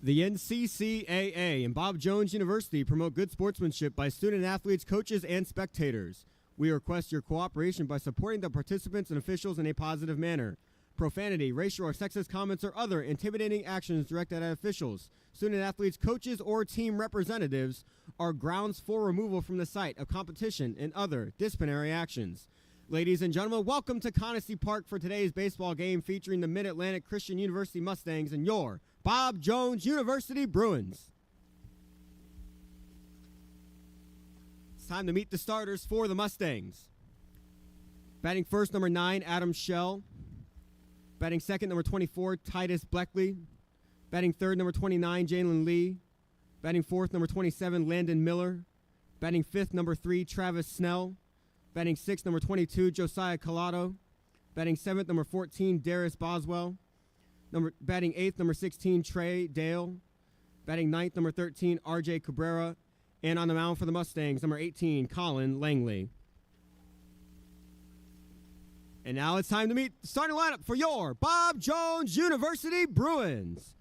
The NCCAA and Bob Jones University promote good sportsmanship by student athletes, coaches, and spectators. We request your cooperation by supporting the participants and officials in a positive manner. Profanity, racial or sexist comments, or other intimidating actions directed at officials, student athletes, coaches, or team representatives are grounds for removal from the site of competition and other disciplinary actions. Ladies and gentlemen, welcome to Conestee Park for today's baseball game featuring the Mid-Atlantic Christian University Mustangs and your Bob Jones University Bruins. It's time to meet the starters for the Mustangs. Batting first, number 9, Adam Schell. Batting second, number 24, Titus Bleckley. Batting third, number 29, Jalen Lee. Batting fourth, number 27, Landon Miller. Batting fifth, number 3, Travis Snell. Batting sixth, number 22, Josiah Collado. Batting seventh, number 14, Darius Boswell. Batting eighth, number 16, Trey Dale. Batting ninth, number 13, R.J. Cabrera. And on the mound for the Mustangs, number 18, Colin Langley. And now it's time to meet the starting lineup for your Bob Jones University Bruins.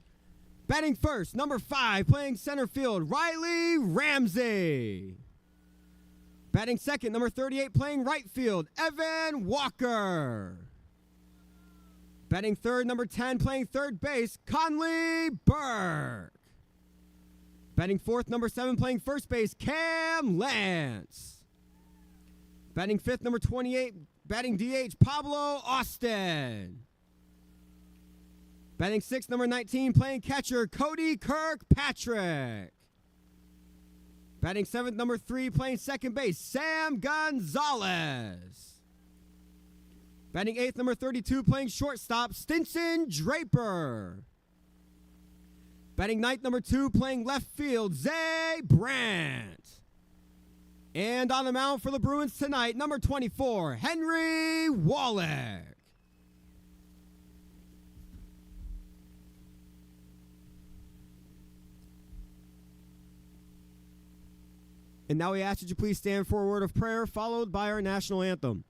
Batting first, number 5, playing center field, Riley Ramsey. Batting second, number 38, playing right field, Evan Walker. Batting third, number 10, playing third base, Conley Burke. Batting fourth, number 7, playing first base, Cam Lance. Batting fifth, number 28, batting DH, Pablo Austin. Batting sixth, number 19, playing catcher, Cody Kirkpatrick. Batting seventh, number 3, playing second base, Sam Gonzalez. Batting eighth, number 32, playing shortstop, Stinson Draper. Batting ninth, number 2, playing left field, Zay Brandt. And on the mound for the Bruins tonight, number 24, Henry Wallach. And now we ask that you please stand for a word of prayer, followed by our national anthem.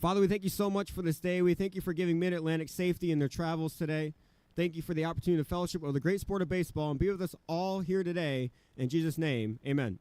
Father, we thank you so much for this day. We thank you for giving Mid-Atlantic safety in their travels today. Thank you for the opportunity to fellowship of the great sport of baseball and be with us all here today. In Jesus' name, amen.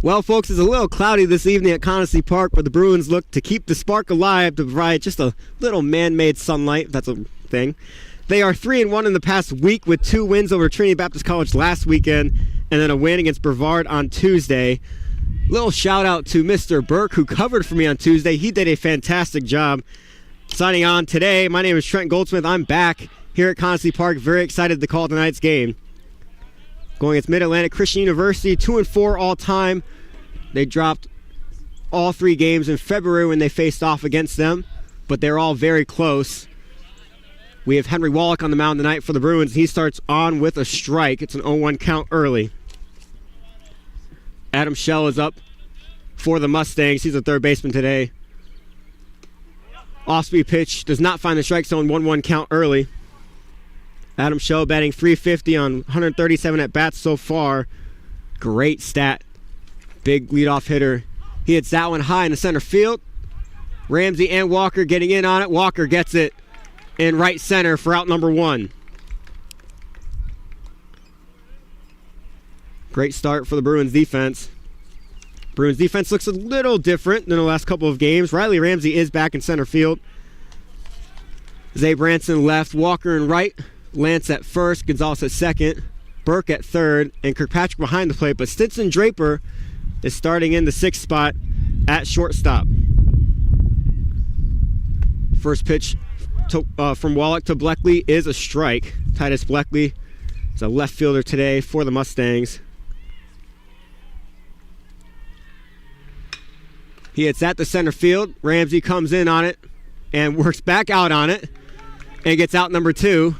Well, folks, it's a little cloudy this evening at Conestee Park, but the Bruins look to keep the spark alive to provide just a little man-made sunlight. That's a thing. They are 3-1 in the past week with 2 wins over Trinity Baptist College last weekend and then a win against Brevard on Tuesday. Little shout-out to Mr. Burke, who covered for me on Tuesday. He did a fantastic job. Signing on today, my name is Trent Goldsmith. I'm back here at Conestee Park. Very excited to call tonight's game. Going against Mid-Atlantic Christian University, 2-4 all-time. They dropped all 3 games in February when they faced off against them, but they're all very close. We have Henry Wallach on the mound tonight for the Bruins. He starts on with a strike. It's an 0-1 count early. Adam Schell is up for the Mustangs. He's a third baseman today. Off-speed pitch does not find the strike zone. 1-1 count early. Adam Show batting .350 on 137 at-bats so far. Great stat. Big leadoff hitter. He hits that one high in the center field. Ramsey and Walker getting in on it. Walker gets it in right center for out number 1. Great start for the Bruins defense. Bruins defense looks a little different than the last couple of games. Riley Ramsey is back in center field. Zay Branson left, Walker in right, Lance at first, Gonzalez at second, Burke at third, and Kirkpatrick behind the plate. But Stinson Draper is starting in the 6th spot at shortstop. First pitch from Wallach to Bleckley is a strike. Titus Bleckley is a left fielder today for the Mustangs. He hits at the center field. Ramsey comes in on it and works back out on it and gets out number 2.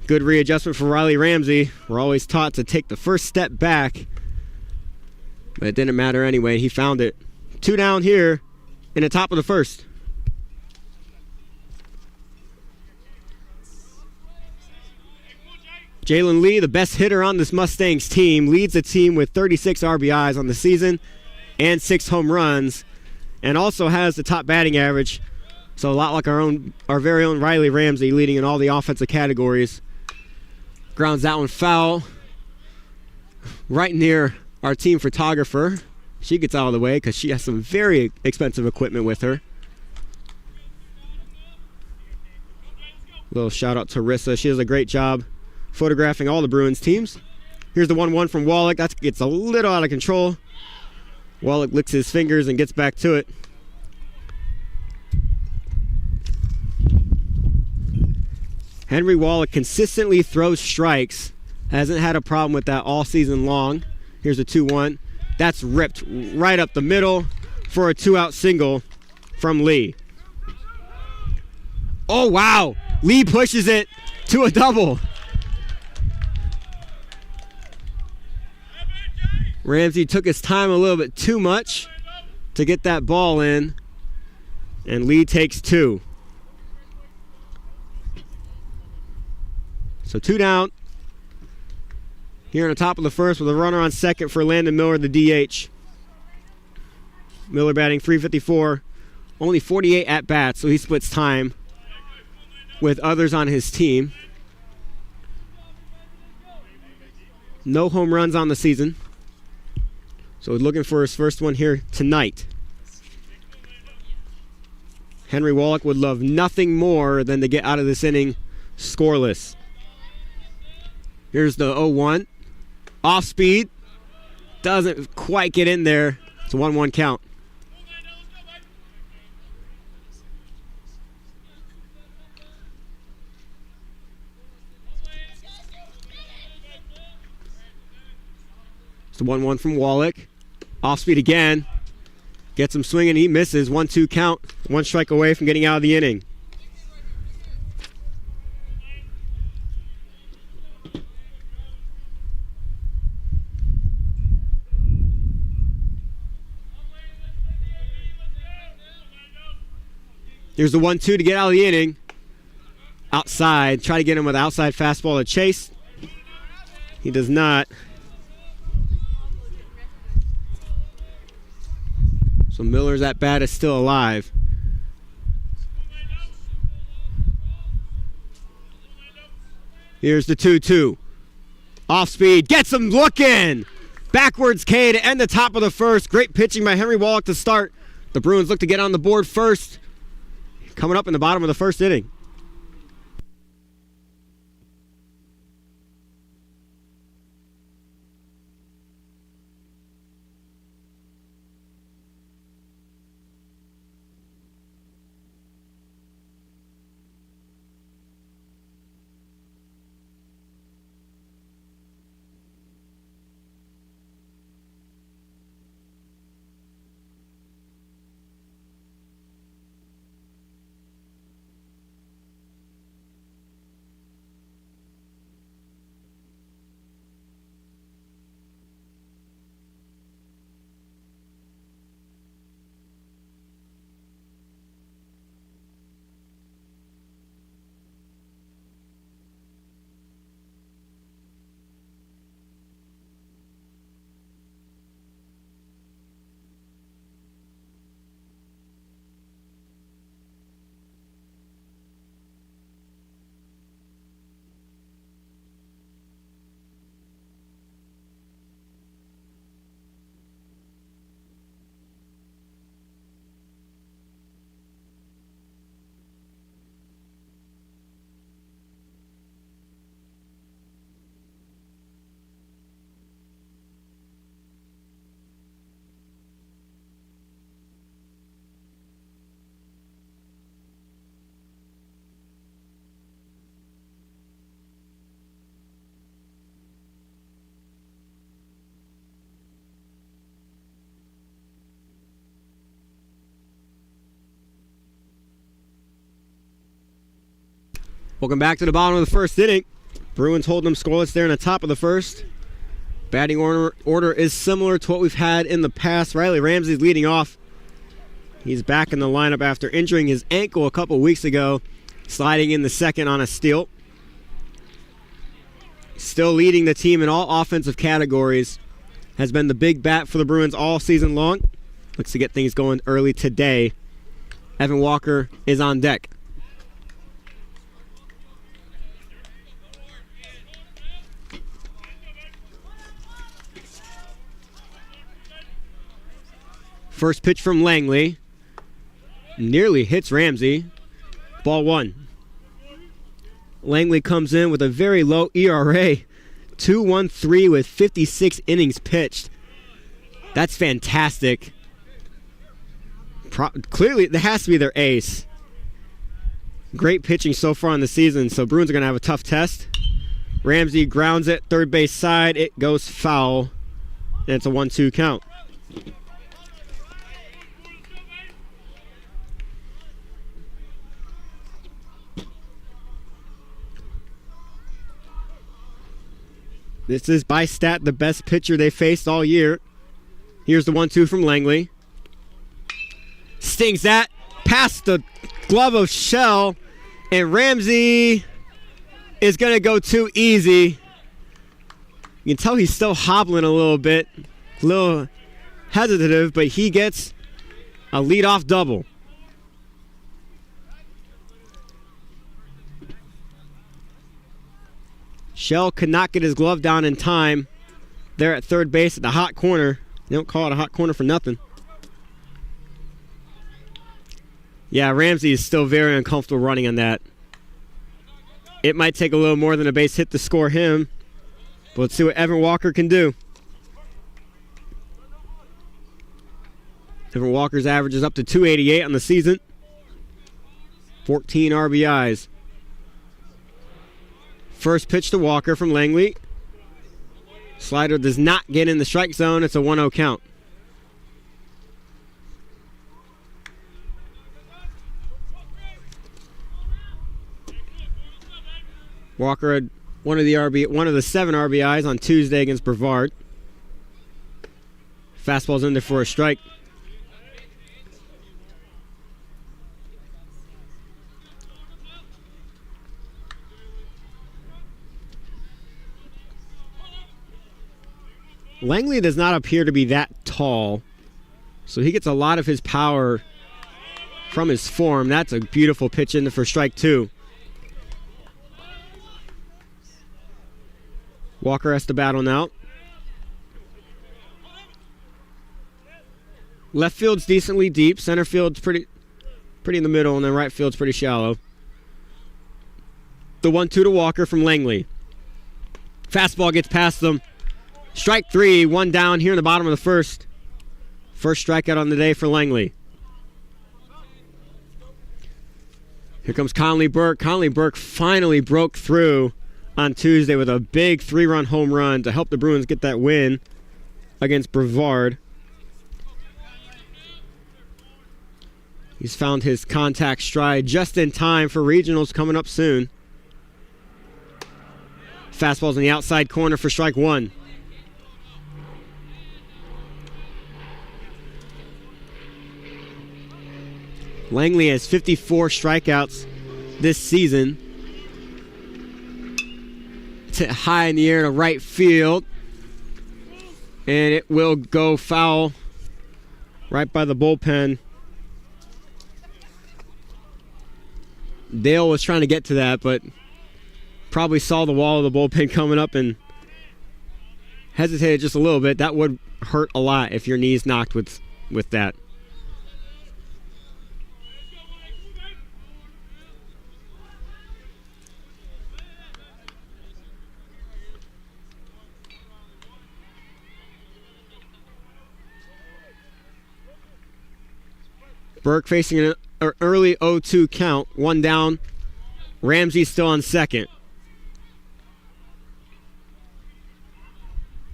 Good readjustment for Riley Ramsey. We're always taught to take the first step back, but it didn't matter anyway. He found it. 2 down here in the top of the first. Jalen Lee, the best hitter on this Mustangs team, leads the team with 36 RBIs on the season and 6 home runs, and also has the top batting average. So a lot like our very own Riley Ramsey, leading in all the offensive categories. Grounds that one foul right near our team photographer. She gets out of the way because she has some very expensive equipment with her. Little shout out to Rissa. She does a great job photographing all the Bruins teams. Here's the 1-1 from Wallach. That gets a little out of control. Wallach licks his fingers and gets back to it. Henry Wallach consistently throws strikes. Hasn't had a problem with that all season long. Here's a 2-1. That's ripped right up the middle for a 2-out single from Lee. Oh, wow. Lee pushes it to a double. Ramsey took his time a little bit too much to get that ball in, and Lee takes 2. So 2 down here on the top of the first with a runner on second for Landon Miller, the DH. Miller batting .354, only 48 at-bats, so he splits time with others on his team. No home runs on the season. So he's looking for his first one here tonight. Henry Wallach would love nothing more than to get out of this inning scoreless. Here's the 0-1. Off speed. Doesn't quite get in there. It's a 1-1 count. It's the 1-1 from Wallach. Off speed again. Gets him swinging. He misses. 1-2 count. 1 strike away from getting out of the inning. Here's the 1-2 to get out of the inning. Outside. Try to get him with an outside fastball to chase. He does not. So Miller's at bat is still alive. Here's the 2-2. Off speed. Gets him looking. Backwards K to end the top of the first. Great pitching by Henry Wallach to start. The Bruins look to get on the board first. Coming up in the bottom of the first inning. Welcome back to the bottom of the first inning. Bruins holding them scoreless there in the top of the first. Batting order is similar to what we've had in the past. Riley Ramsey's leading off. He's back in the lineup after injuring his ankle a couple weeks ago, sliding in the second on a steal. Still leading the team in all offensive categories. Has been the big bat for the Bruins all season long. Looks to get things going early today. Evan Walker is on deck. First pitch from Langley. Nearly hits Ramsey. Ball one. Langley comes in with a very low ERA. 2.13 with 56 innings pitched. That's fantastic. Clearly, that has to be their ace. Great pitching so far in the season, so Bruins are going to have a tough test. Ramsey grounds it, third base side. It goes foul, and it's a 1-2 count. This is by stat the best pitcher they faced all year. Here's the 1-2 from Langley. Stings that past the glove of Shell, and Ramsey is going to go too easy. You can tell he's still hobbling a little bit, a little hesitative, but he gets a leadoff double. Shell could not get his glove down in time there at third base at the hot corner. They don't call it a hot corner for nothing. Yeah, Ramsey is still very uncomfortable running on that. It might take a little more than a base hit to score him. But let's see what Evan Walker can do. Evan Walker's average is up to 288 on the season. 14 RBIs. First pitch to Walker from Langley. Slider does not get in the strike zone. It's a 1-0 count. Walker had one of the 7 RBIs on Tuesday against Brevard. Fastball's in there for a strike. Langley does not appear to be that tall, so he gets a lot of his power from his form. That's a beautiful pitch in for strike 2. Walker has to battle now. Left field's decently deep. Center field's pretty in the middle, and then right field's pretty shallow. The 1-2 to Walker from Langley. Fastball gets past them. Strike 3, 1 down here in the bottom of the first. First strikeout on the day for Langley. Here comes Conley Burke. Conley Burke finally broke through on Tuesday with a big 3-run home run to help the Bruins get that win against Brevard. He's found his contact stride just in time for regionals coming up soon. Fastball's in the outside corner for strike 1. Langley has 54 strikeouts this season. It's hit high in the air to right field. And it will go foul right by the bullpen. Dale was trying to get to that, but probably saw the wall of the bullpen coming up and hesitated just a little bit. That would hurt a lot if your knee's knocked with that. Burke facing an early 0-2 count. 1 down. Ramsey still on second.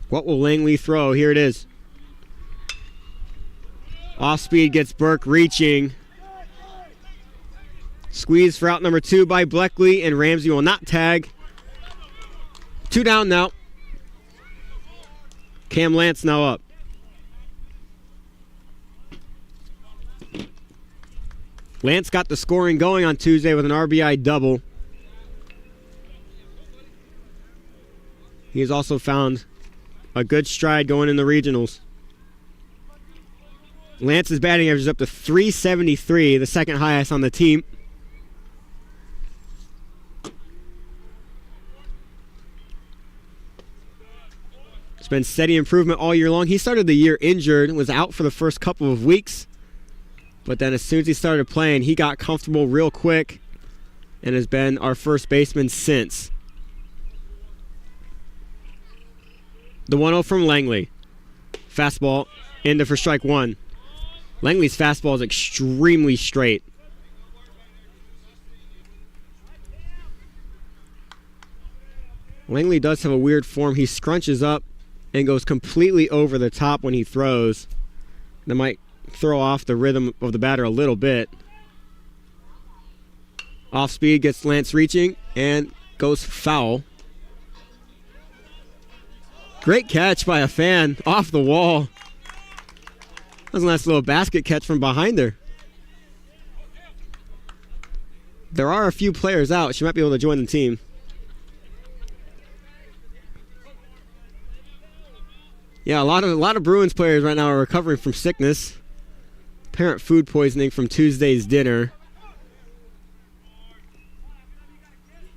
What will Langley throw? Here it is. Off speed gets Burke reaching. Squeeze for out number 2 by Bleckley, and Ramsey will not tag. 2 down now. Cam Lance now up. Lance got the scoring going on Tuesday with an RBI double. He has also found a good stride going in the regionals. Lance's batting average is up to 373, the second highest on the team. It's been steady improvement all year long. He started the year injured, was out for the first couple of weeks. But then as soon as he started playing, he got comfortable real quick and has been our first baseman since. The 1-0 from Langley. Fastball into for strike 1. Langley's fastball is extremely straight. Langley does have a weird form. He scrunches up and goes completely over the top when he throws. That might throw off the rhythm of the batter a little bit. Off speed gets Lance reaching and goes foul. Great catch by a fan off the wall. That was a nice little basket catch from behind her. There are a few players out. She might be able to join the team. Yeah, a lot of Bruins players right now are recovering from sickness. Apparent food poisoning from Tuesday's dinner.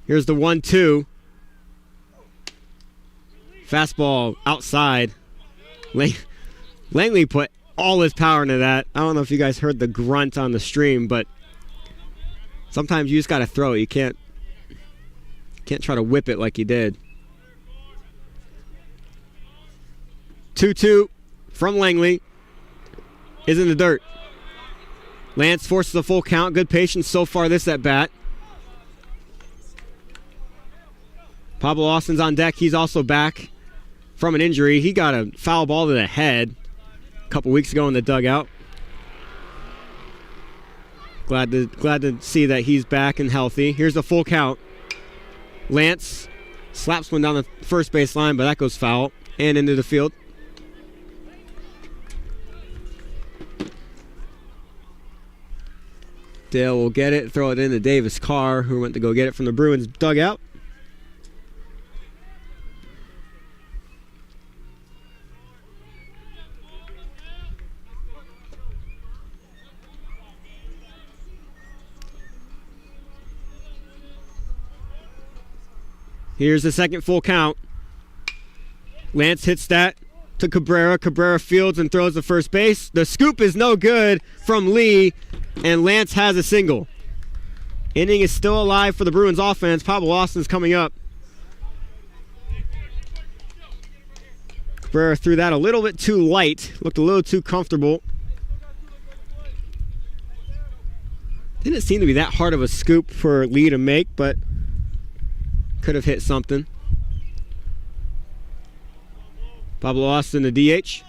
Here's the 1-2. Fastball outside. Langley put all his power into that. I don't know if you guys heard the grunt on the stream, but sometimes you just got to throw it. You can't try to whip it like he did. 2-2 from Langley is in the dirt. Lance forces a full count. Good patience so far this at bat. Pablo Austin's on deck. He's also back from an injury. He got a foul ball to the head a couple weeks ago in the dugout. Glad to see that he's back and healthy. Here's the full count. Lance slaps one down the first base line, but that goes foul and into the field. Dale will get it, throw it into Davis Carr, who went to go get it from the Bruins dugout. Here's the second full count. Lance hits that to Cabrera. Cabrera fields and throws to first base. The scoop is no good from Lee, and Lance has a single. Inning is still alive for the Bruins offense. Pablo Austin's coming up. Cabrera threw that a little bit too light. Looked a little too comfortable. Didn't seem to be that hard of a scoop for Lee to make, but could have hit something. Pablo Austin, the DH.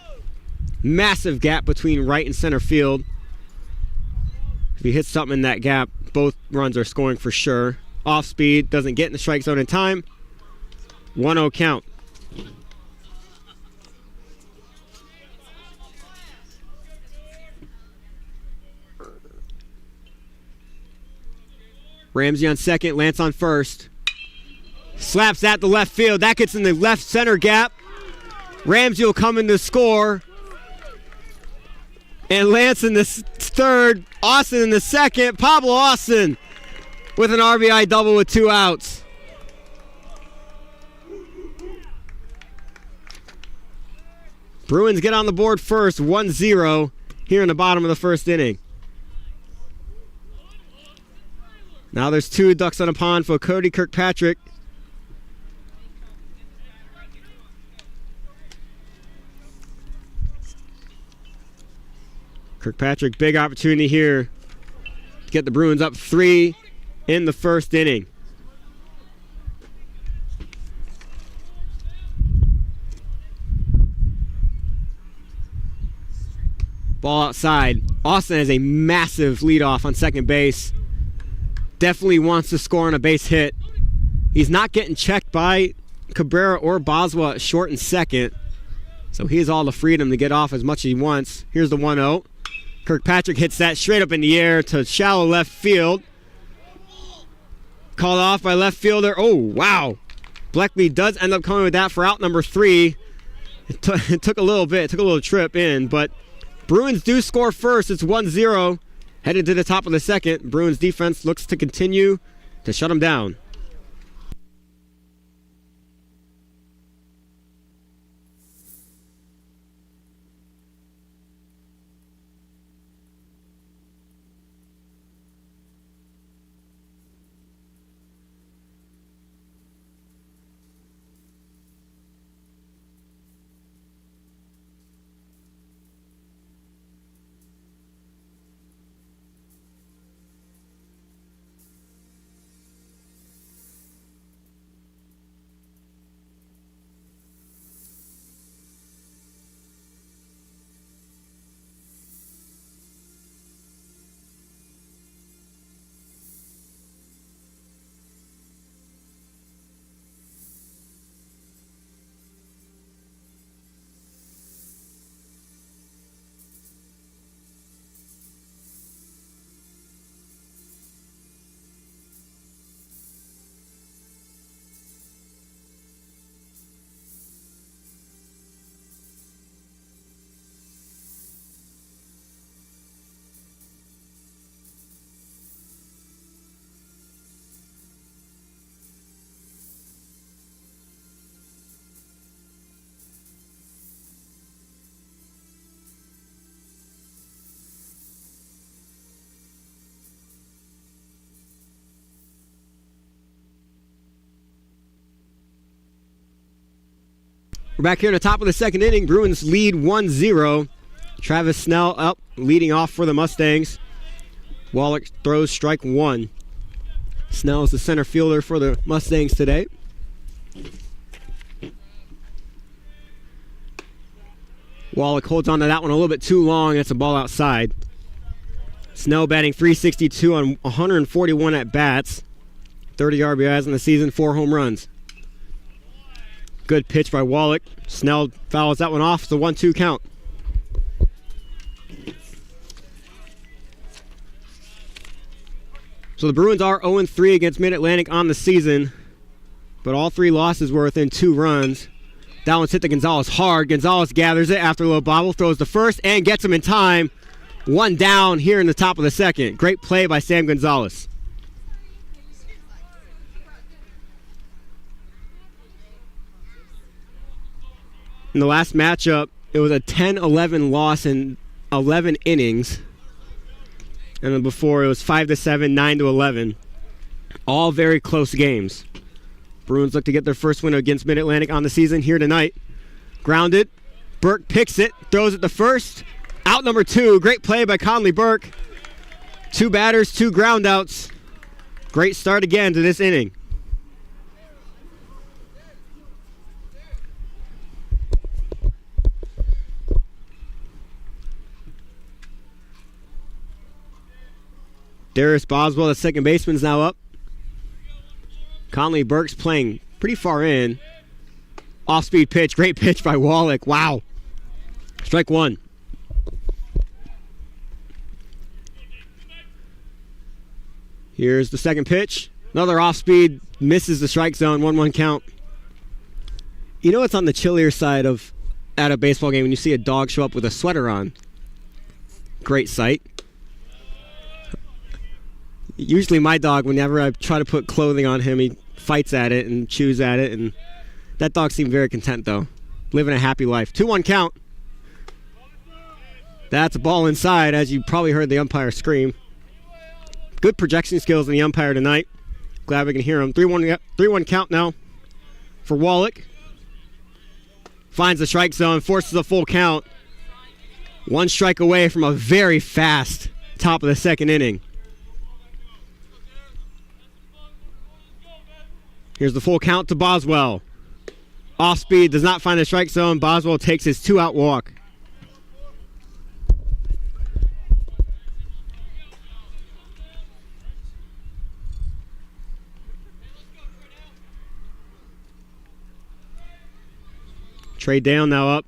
Massive gap between right and center field. If he hits something in that gap, both runs are scoring for sure. Off speed, doesn't get in the strike zone in time. 1-0 count. Ramsey on second, Lance on first. Slaps that to left field. That gets in the left center gap. Ramsey will come in to score. And Lance in the third. Austin in the second. Pablo Austin with an RBI double with 2 outs. Bruins get on the board first, 1-0 here in the bottom of the first inning. Now there's 2 ducks on a pond for Cody Kirkpatrick. Kirkpatrick, big opportunity here to get the Bruins up 3 in the first inning. Ball outside. Austin has a massive leadoff on second base. definitely wants to score on a base hit. He's not getting checked by Cabrera or Boswell at short and second, so he has all the freedom to get off as much as he wants. Here's the 1-0. Kirkpatrick hits that straight up in the air to shallow left field. Called off by left fielder. Oh, wow. Bleckley does end up coming with that for out number 3. It took a little bit. It took a little trip in, but Bruins do score first. It's 1-0. Headed to the top of the second. Bruins defense looks to continue to shut them down. We're back here at the top of the second inning. Bruins lead 1-0. Travis Snell up, leading off for the Mustangs. Wallach throws strike 1. Snell is the center fielder for the Mustangs today. Wallach holds on to that one a little bit too long. It's a ball outside. Snell batting .362 on 141 at-bats. 30 RBIs in the season, 4 home runs. Good pitch by Wallach. Snell fouls that one off. It's a 1-2 count. So the Bruins are 0-3 against Mid-Atlantic on the season, but all 3 losses were within 2 runs. That one's hit to Gonzalez hard. Gonzalez gathers it after a little bobble, throws the first, and gets him in time. 1 down here in the top of the second. Great play by Sam Gonzalez. In the last matchup, it was a 10-11 loss in 11 innings. And then before, it was 5-7, 9-11. All very close games. Bruins look to get their first win against Mid-Atlantic on the season here tonight. Grounded. Burke picks it, throws it to first. Out number 2. Great play by Conley Burke. 2 batters, 2 groundouts. Great start again to this inning. Darius Boswell, the second baseman, is now up. Conley Burke's playing pretty far in. Off-speed pitch. Great pitch by Wallach. Wow. Strike 1. Here's the second pitch. Another off-speed. Misses the strike zone. 1-1 count. You know what's on the chillier side of at a baseball game when you see a dog show up with a sweater on? Great sight. Usually my dog, whenever I try to put clothing on him, he fights at it and chews at it. And that dog seemed very content, though. Living a happy life. 2-1 count. That's a ball inside, as you probably heard the umpire scream. Good projection skills in the umpire tonight. Glad we can hear him. 3-1 count now for Wallach. Finds the strike zone, forces a full count. 1 strike away from a very fast top of the second inning. Here's the full count to Boswell. Off speed, does not find the strike zone. Boswell takes his 2-out walk. Trey Dale now up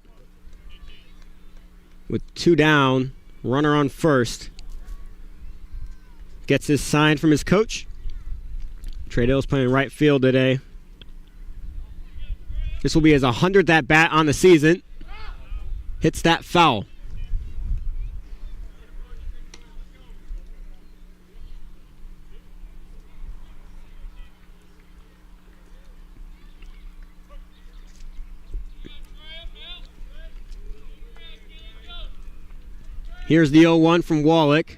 with 2 down. Runner on first. Gets his sign from his coach. Trey Dale's playing right field today. This will be his 100th at bat on the season. Hits that foul. Here's the 0-1 from Wallach.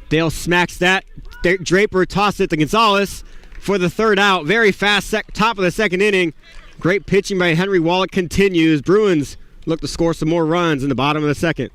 Dale smacks that. Draper tosses it to Gonzalez for the 3rd out. Very fast top of the 2nd inning. Great pitching by Henry Wallach continues. Bruins look to score some more runs in the bottom of the 2nd.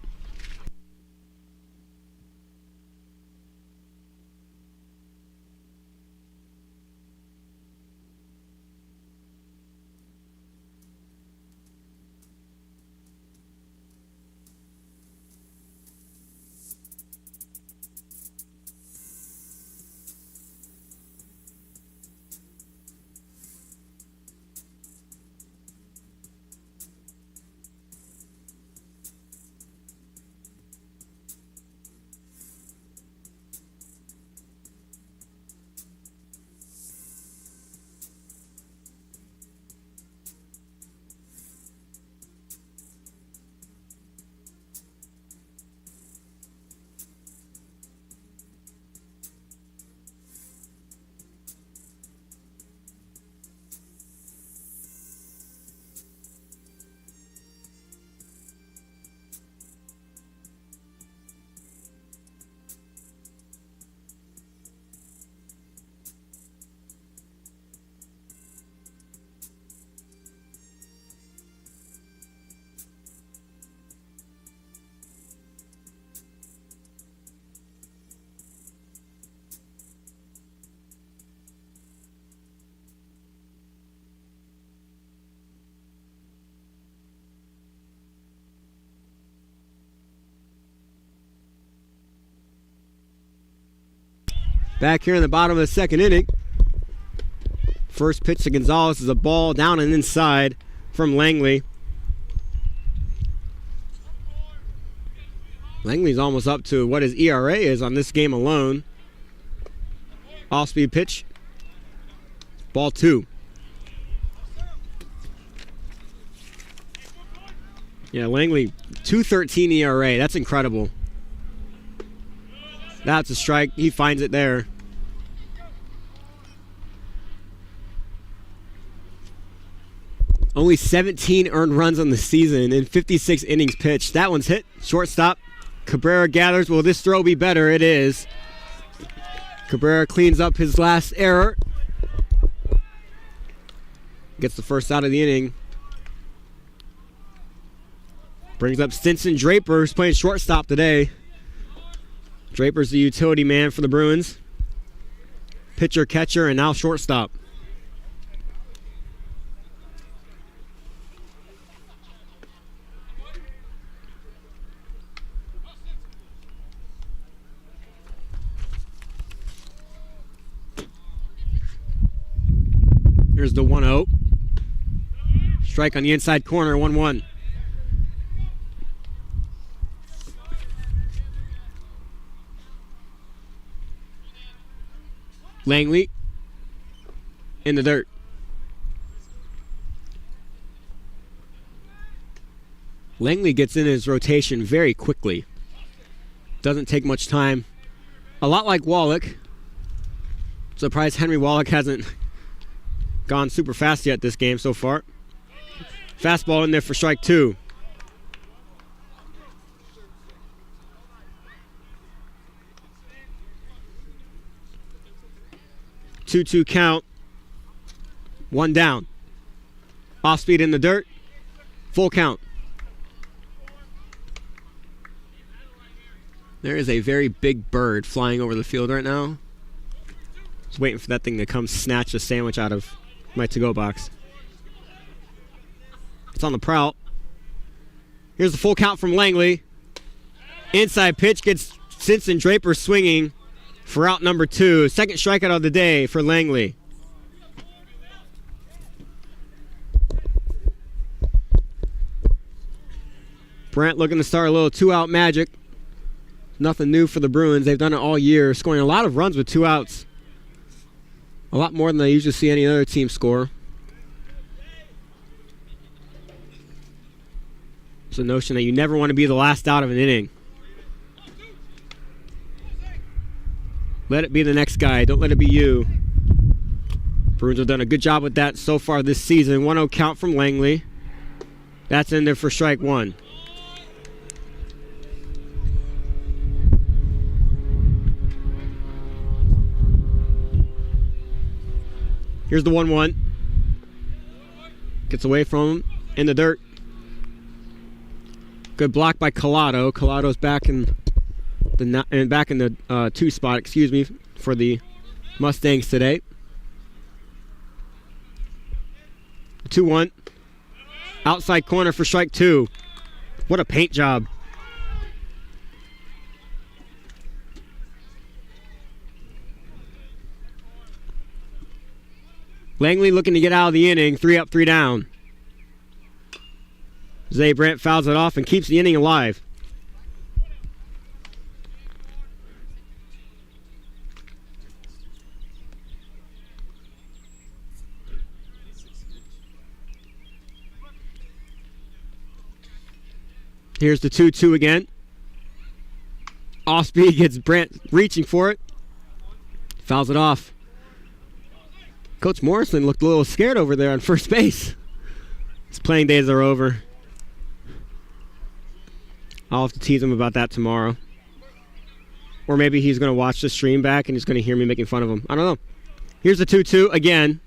Back here in the bottom of the 2nd inning. First pitch to Gonzalez is a ball down and inside from Langley. Langley's almost up to what his ERA is on this game alone. Off-speed pitch. Ball 2. Yeah, Langley, 2.13 ERA. That's incredible. That's a strike. He finds it there. Only 17 earned runs on the season in 56 innings pitched. That one's hit. Shortstop. Cabrera gathers. Will this throw be better? It is. Cabrera cleans up his last error. Gets the first out of the inning. Brings up Stinson Draper, who's playing shortstop today. Draper's the utility man for the Bruins. Pitcher, catcher, and now shortstop. Here's the 1-0. Strike on the inside corner, 1-1. Langley in the dirt. Langley gets in his rotation very quickly. Doesn't take much time. A lot like Wallach. Surprised Henry Wallach hasn't gone super fast yet this game so far. Fastball in there for strike 2. Two count. 1 down. Off speed in the dirt. Full count. There is a very big bird flying over the field right now. Just waiting for that thing to come snatch a sandwich out of my to-go box. It's on the prowl. Here's the full count from Langley. Inside pitch gets Stinson Draper swinging for out number 2. Second strikeout of the day for Langley. Brant looking to start a little two-out magic. Nothing new for the Bruins. They've done it all year, scoring a lot of runs with 2 outs. A lot more than they usually see any other team score. It's a notion that you never want to be the last out of an inning. Let it be the next guy. Don't let it be you. Bruins have done a good job with that so far this season. 1-0 count from Langley. That's in there for strike 1. Here's the 1-1. Gets away from him in the dirt. Good block by Collado. Collado's back in the 2 spot, for the Mustangs today. 2-1. Outside corner for strike 2. What a paint job. Langley looking to get out of the inning. 3 up, 3 down. Zay Brandt fouls it off and keeps the inning alive. Here's the 2-2 again. Off speed gets Brandt reaching for it. Fouls it off. Coach Morrison looked a little scared over there on first base. His playing days are over. I'll have to tease him about that tomorrow. Or maybe he's going to watch the stream back and he's going to hear me making fun of him. I don't know. Here's the 2-2 again.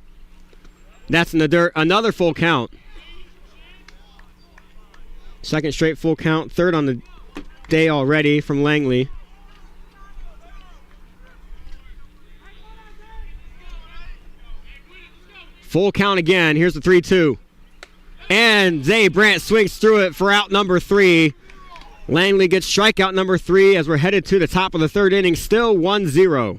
That's in the dirt. Another full count. Second straight full count. Third on the day already from Langley. Full count again. Here's the 3-2. And Zay Brandt swings through it for out number 3. Langley gets strikeout number 3 as we're headed to the top of the 3rd inning. Still 1-0.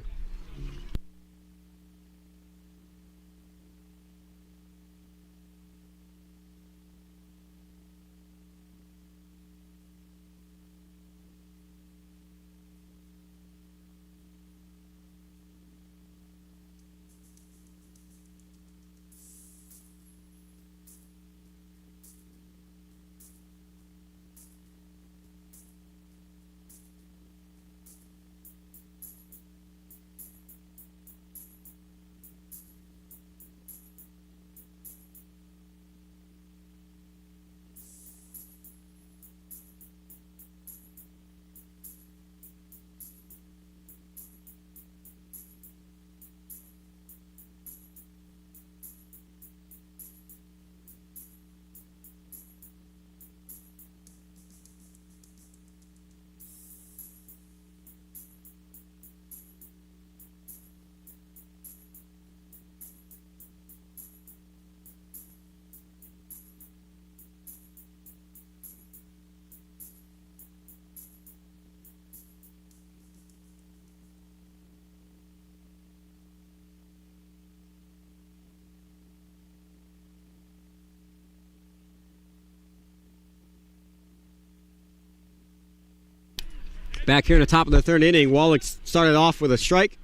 Back here in the top of the 3rd inning, Wallach started off with a strike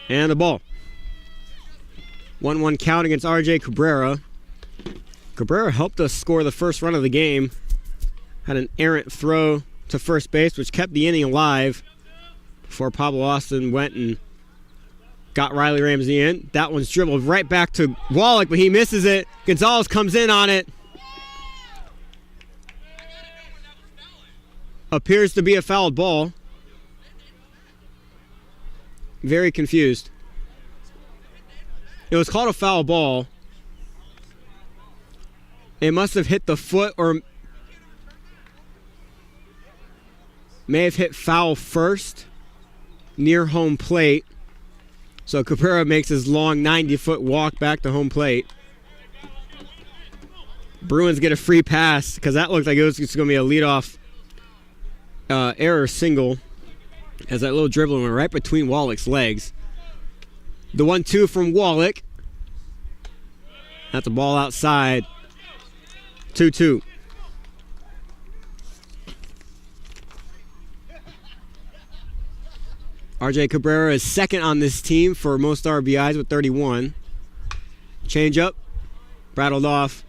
and a ball. 1-1 count against R.J. Cabrera. Cabrera helped us score the first run of the game. Had an errant throw to first base, which kept the inning alive before Pablo Austin went and got Riley Ramsey in. That one's dribbled right back to Wallach, but he misses it. Gonzalez comes in on it. Appears to be a fouled ball. Very confused. It was called a foul ball. It must have hit the foot or may have hit foul first near home plate. So Cabrera makes his long 90-foot walk back to home plate. Bruins get a free pass because that looked like it was going to be a leadoff error single as that little dribble went right between Wallach's legs. The 1-2 from Wallach. That's a ball outside. 2-2. RJ Cabrera is second on this team for most RBIs with 31. Change up, rattled off.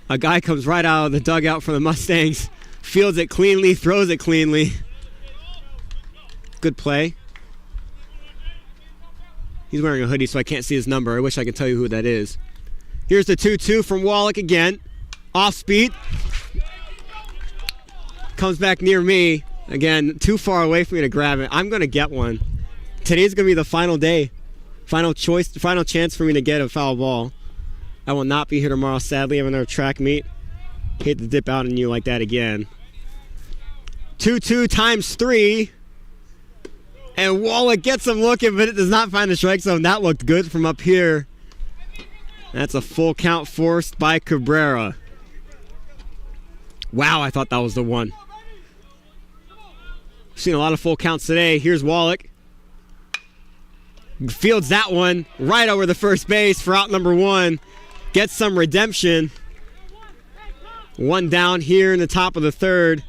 A guy comes right out of the dugout for the Mustangs, fields it cleanly, throws it cleanly. Good play. He's wearing a hoodie, so I can't see his number. I wish I could tell you who that is. Here's the 2-2 from Wallach again. Off speed. Comes back near me. Again, too far away for me to grab it. I'm going to get one. Today's going to be the final day. Final chance for me to get a foul ball. I will not be here tomorrow, sadly. I have another track meet. Hate to dip out on you like that again. 2-2 times 3. And Wallach gets him looking, but it does not find the strike zone. That looked good from up here. That's a full count forced by Cabrera. Wow, I thought that was the one. Seen a lot of full counts today. Here's Wallach. Fields that one right over the first base for out number 1. Gets some redemption. 1 down here in the top of the 3rd.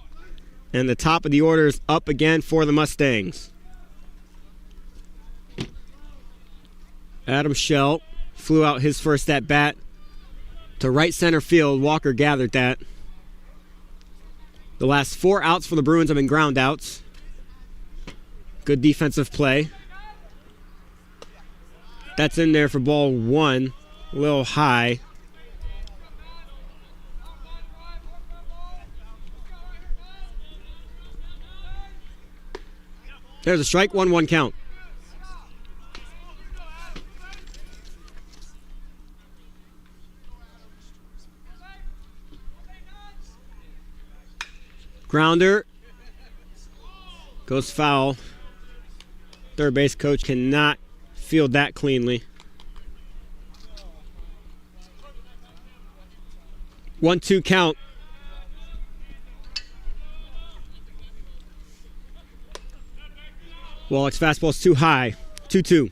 And the top of the order is up again for the Mustangs. Adam Shell flew out his first at bat to right center field. Walker gathered that. The last 4 outs for the Bruins have been ground outs. Good defensive play. That's in there for ball 1. A little high. There's a strike, 1-1 count. Grounder. Goes foul. Third base coach cannot field that cleanly. 1-2 count. Wallach's fastball's too high. 2-2.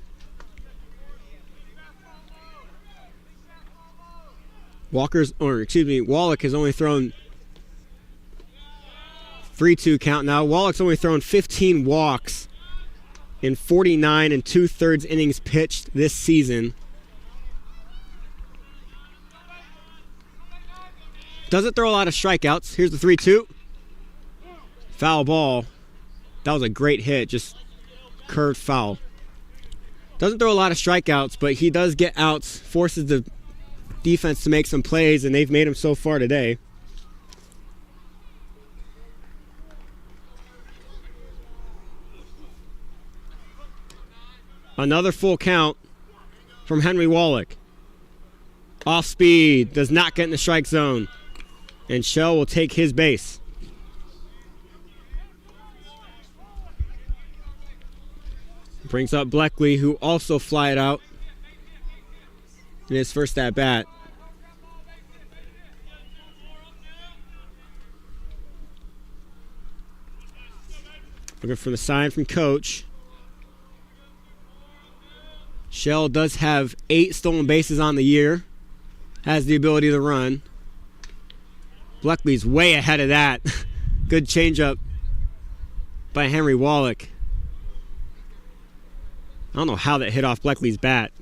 Wallach has only thrown 3-2 count now. Wallach's only thrown 15 walks in 49 2/3 innings pitched this season. Doesn't throw a lot of strikeouts. Here's the 3-2. Foul ball. That was a great hit, just curved foul. Doesn't throw a lot of strikeouts, but he does get outs, forces the defense to make some plays, and they've made them so far today. Another full count from Henry Wallach. Off speed, does not get in the strike zone. And Shell will take his base. Brings up Bleckley, who also flied out in his first at bat. Looking for the sign from coach. Shell does have 8 stolen bases on the year. Has the ability to run. Bleckley's way ahead of that. Good changeup by Henry Wallach. I don't know how that hit off Bleckley's bat.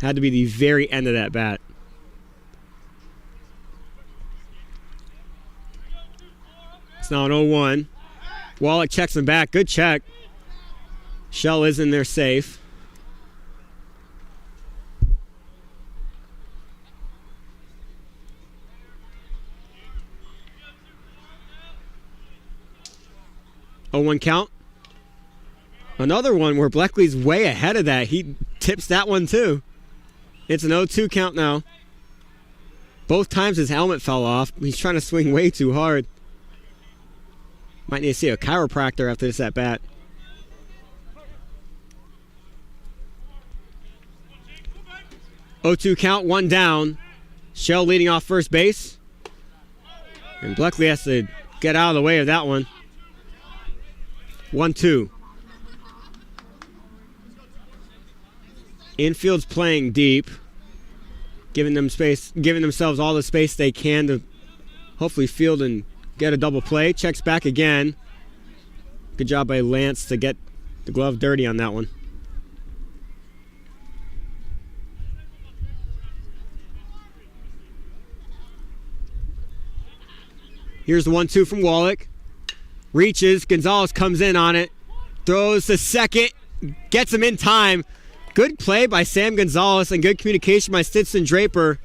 Had to be the very end of that bat. It's now an 0-1. Wallach checks him back. Good check. Shell is in there safe. Oh, 1 count. Another one where Bleckley's way ahead of that. He tips that one too. It's an 0-2 count now. Both times his helmet fell off. He's trying to swing way too hard. Might need to see a chiropractor after this at bat. Oh, 2 count, 1 down. Shell leading off first base. And Bleckley has to get out of the way of that one. 1-2. Infield's playing deep, giving themselves all the space they can to hopefully field and get a double play. Checks back again. Good job by Lance to get The glove dirty on that one. Here's the 1-2 from Wallach. Reaches. Gonzalez comes in on it. Throws the second. Gets him in time. Good play by Sam Gonzalez and good communication by Stinson Draper.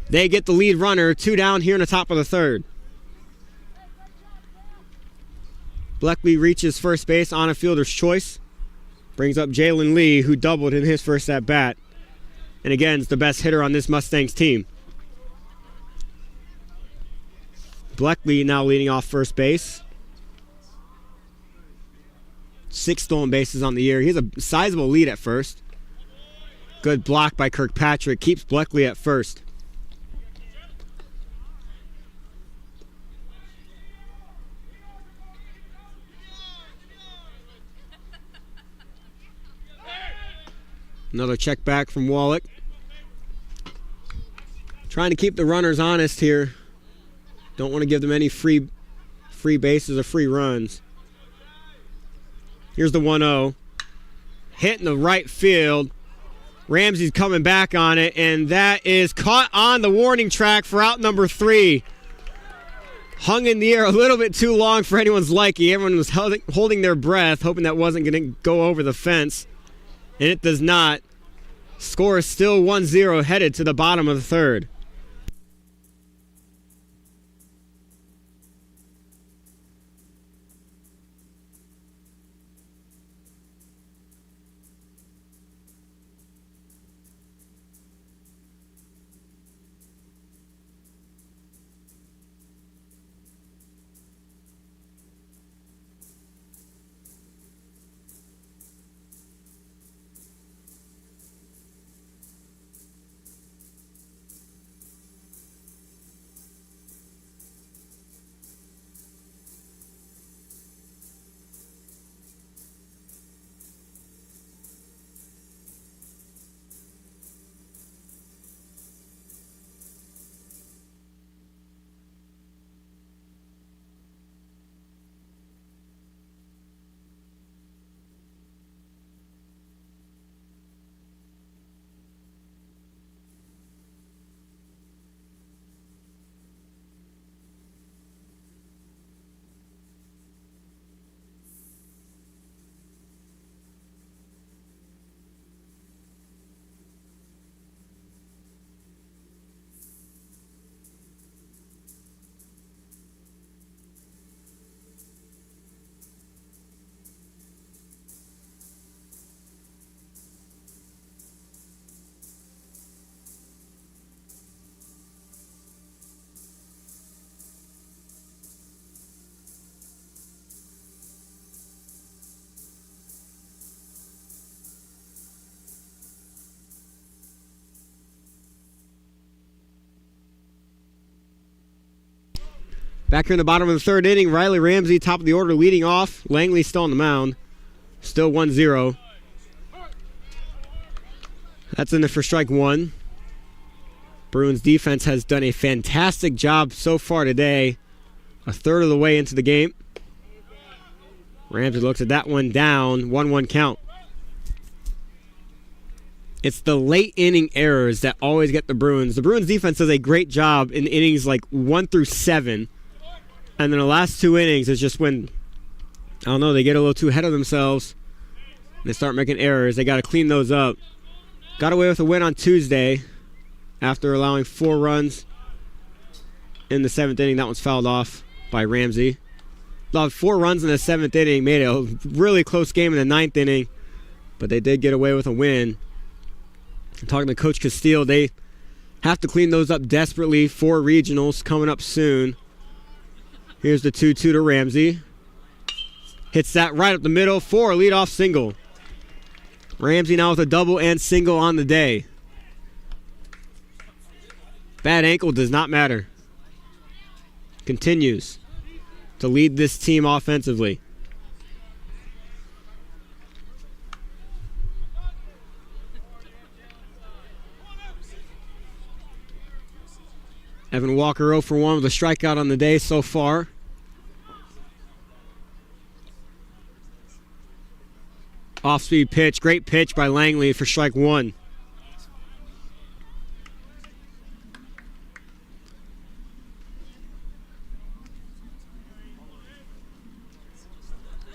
They get the lead runner. 2 down here in the top of the third. Bleckley reaches first base on a fielder's choice. Brings up Jalen Lee, who doubled in his first at-bat. And again, is the best hitter on this Mustangs team. Bleckley now leading off first base. 6 stolen bases on the year. He has a sizable lead at first. Good block by Kirkpatrick. Keeps Bleckley at first. Another check back from Wallach. Trying to keep the runners honest here. Don't want to give them any free bases or free runs. Here's the 1-0. Hit in the right field. Ramsey's coming back on it, and that is caught on the warning track for out number 3. Hung in the air a little bit too long for anyone's liking. Everyone was holding their breath, hoping that wasn't going to go over the fence. And it does not. Score is still 1-0, headed to the bottom of the third. Back here in the bottom of the third inning, Riley Ramsey, top of the order, leading off. Langley still on the mound. Still 1-0. That's in it for strike 1. Bruins defense has done a fantastic job so far today. A third of the way into the game. Ramsey looks at that one down. 1-1 count. It's the late inning errors that always get the Bruins. The Bruins defense does a great job in innings like 1 through 7. And then the last 2 innings is just when, I don't know, they get a little too ahead of themselves. And they start making errors. They got to clean those up. Got away with a win on Tuesday after allowing 4 runs in the 7th inning. That one's fouled off by Ramsey. Allowed 4 runs in the 7th inning. Made it a really close game in the 9th inning. But they did get away with a win. I'm talking to Coach Castile. They have to clean those up desperately. 4 regionals coming up soon. Here's the 2-2 to Ramsey. Hits that right up the middle for a leadoff single. Ramsey now with a double and single on the day. Bad ankle does not matter. Continues to lead this team offensively. Evan Walker 0 for 1 with a strikeout on the day so far. Off-speed pitch. Great pitch by Langley for strike one.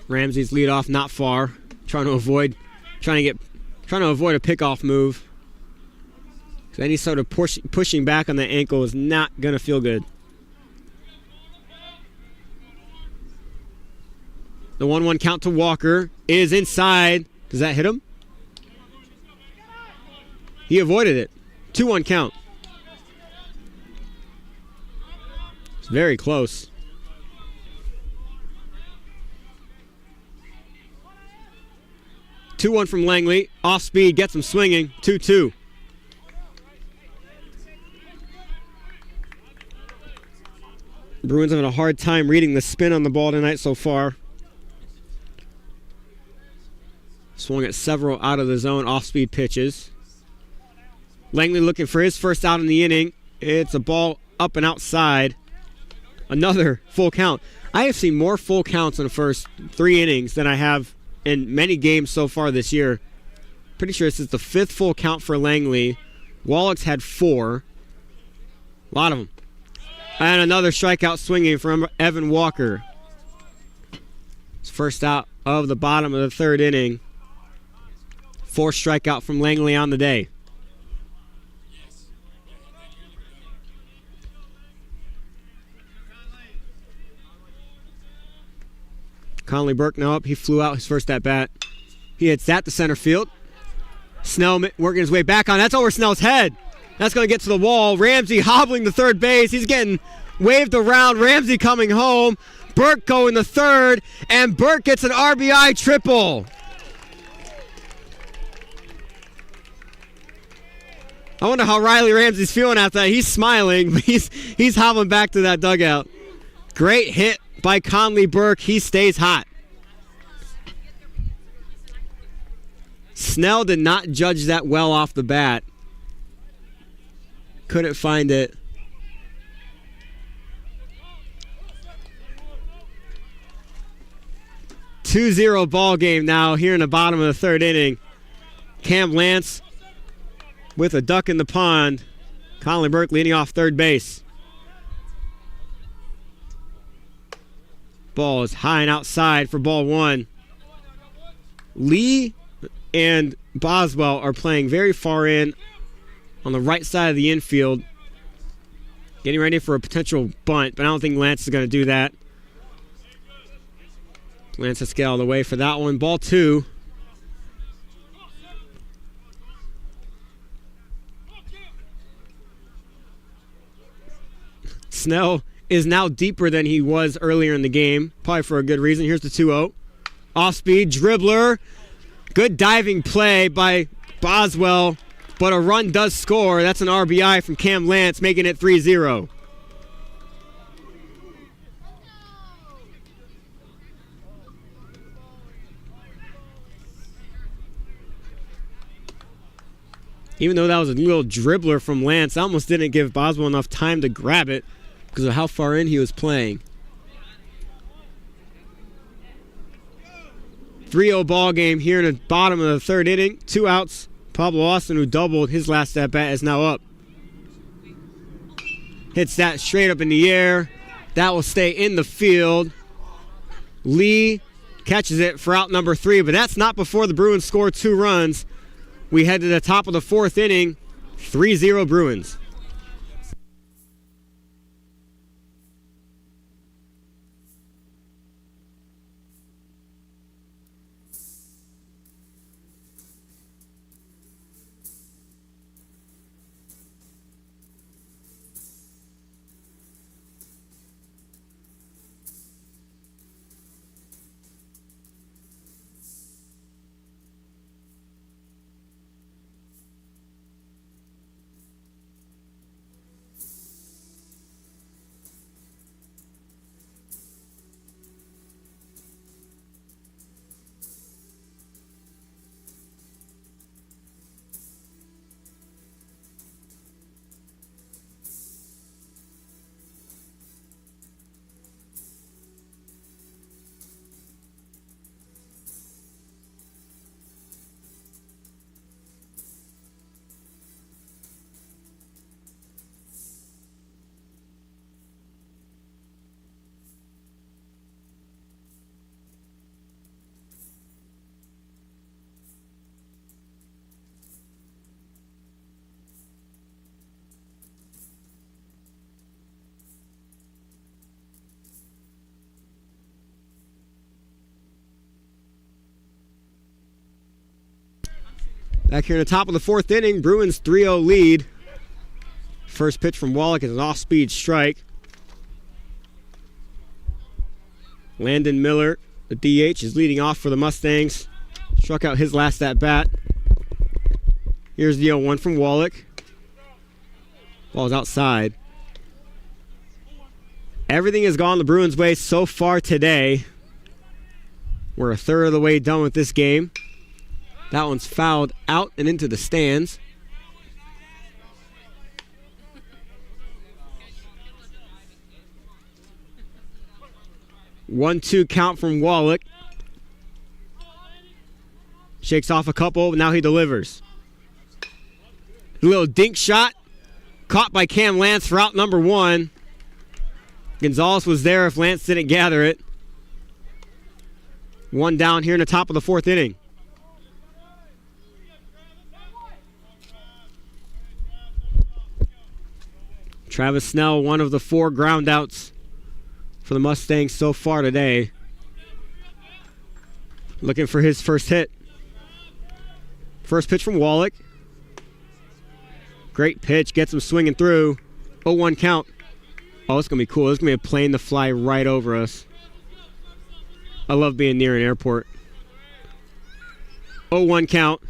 Ramsey's leadoff not far. Trying to avoid a pickoff move. Any sort of pushing back on the ankle is not going to feel good. The 1-1 count to Walker is inside. Does that hit him? He avoided it. 2-1 count. It's very close. 2-1 from Langley. Off speed, gets him swinging. 2-2. Bruins having a hard time reading the spin on the ball tonight so far. Swung at several out of the zone off-speed pitches. Langley looking for his first out in the inning. It's a ball up and outside. Another full count. I have seen more full counts in the first 3 innings than I have in many games so far this year. Pretty sure this is the 5th full count for Langley. Wallach's had 4. A lot of them. And another strikeout swinging from Evan Walker. It's first out of the bottom of the 3rd inning. 4th strikeout from Langley on the day. Conley Burke now up. He flew out his first at bat. He hits that to center field. Snell working his way back on. That's over Snell's head. That's going to get to the wall. Ramsey hobbling to third base. He's getting waved around. Ramsey coming home. Burke going to third. And Burke gets an RBI triple. I wonder how Riley Ramsey's feeling after that. He's smiling, but he's hobbling back to that dugout. Great hit by Conley Burke. He stays hot. Snell did not judge that well off the bat. Couldn't find it. (2-0) ball game now here in the bottom of the 3rd inning. Cam Lance with a duck in the pond. Conley Burke leading off third base. Ball is high and outside for ball 1. Lee and Boswell are playing very far in on the right side of the infield. Getting ready for a potential bunt, but I don't think Lance is going to do that. Lance has to get out of the way for that one. Ball 2. Snell is now deeper than he was earlier in the game, probably for a good reason. Here's the 2-0. Off-speed, dribbler. Good diving play by Boswell, but a run does score. That's an RBI from Cam Lance, making it 3-0. Even though that was a little dribbler from Lance, I almost didn't give Boswell enough time to grab it because of how far in he was playing. 3-0 ball game here in the bottom of the 3rd inning. 2 outs. Pablo Austin, who doubled his last at bat, is now up. Hits that straight up in the air. That will stay in the field. Lee catches it for out number 3, but that's not before the Bruins score 2 runs. We head to the top of the 4th inning. 3-0 Bruins. Back here in the top of the fourth inning, Bruins 3-0 lead. First pitch from Wallach is an off-speed strike. Landon Miller, the DH, is leading off for the Mustangs. Struck out his last at-bat. Here's the 0-1 from Wallach. Ball's outside. Everything has gone the Bruins' way so far today. We're a third of the way done with this game. That one's fouled out and into the stands. One-two count from Wallach. Shakes off a couple, now he delivers. A little dink shot. Caught by Cam Lance for out number one. Gonzalez was there if Lance didn't gather it. One down here in the top of the fourth inning. Travis Snell, one of the 4 groundouts for the Mustangs so far today. Looking for his first hit. First pitch from Wallach. Great pitch, gets him swinging through. 0-1 count. Oh, it's going to be cool. It's going to be a plane to fly right over us. I love being near an airport. 0-1 count.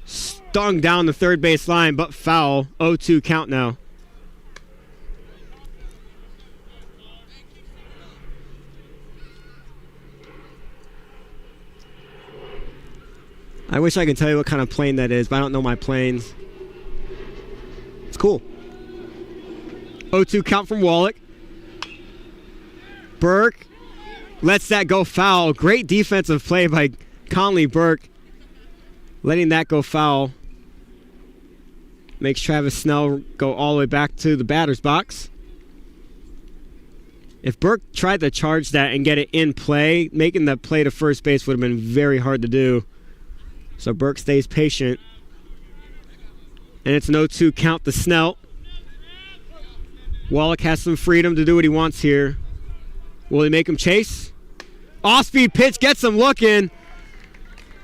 Stung down the third base line, but foul. 0-2 count now. I wish I could tell you what kind of plane that is, but I don't know my planes. It's cool. 0-2 count from Wallach. Burke lets that go foul. Great defensive play by Conley Burke. Letting that go foul. Makes Travis Snell go all the way back to the batter's box. If Burke tried to charge that and get it in play, making the play to first base would have been very hard to do. So Burke stays patient. And it's an 0-2 count to Snell. Wallach has some freedom to do what he wants here. Will he make him chase? Off-speed pitch gets him looking.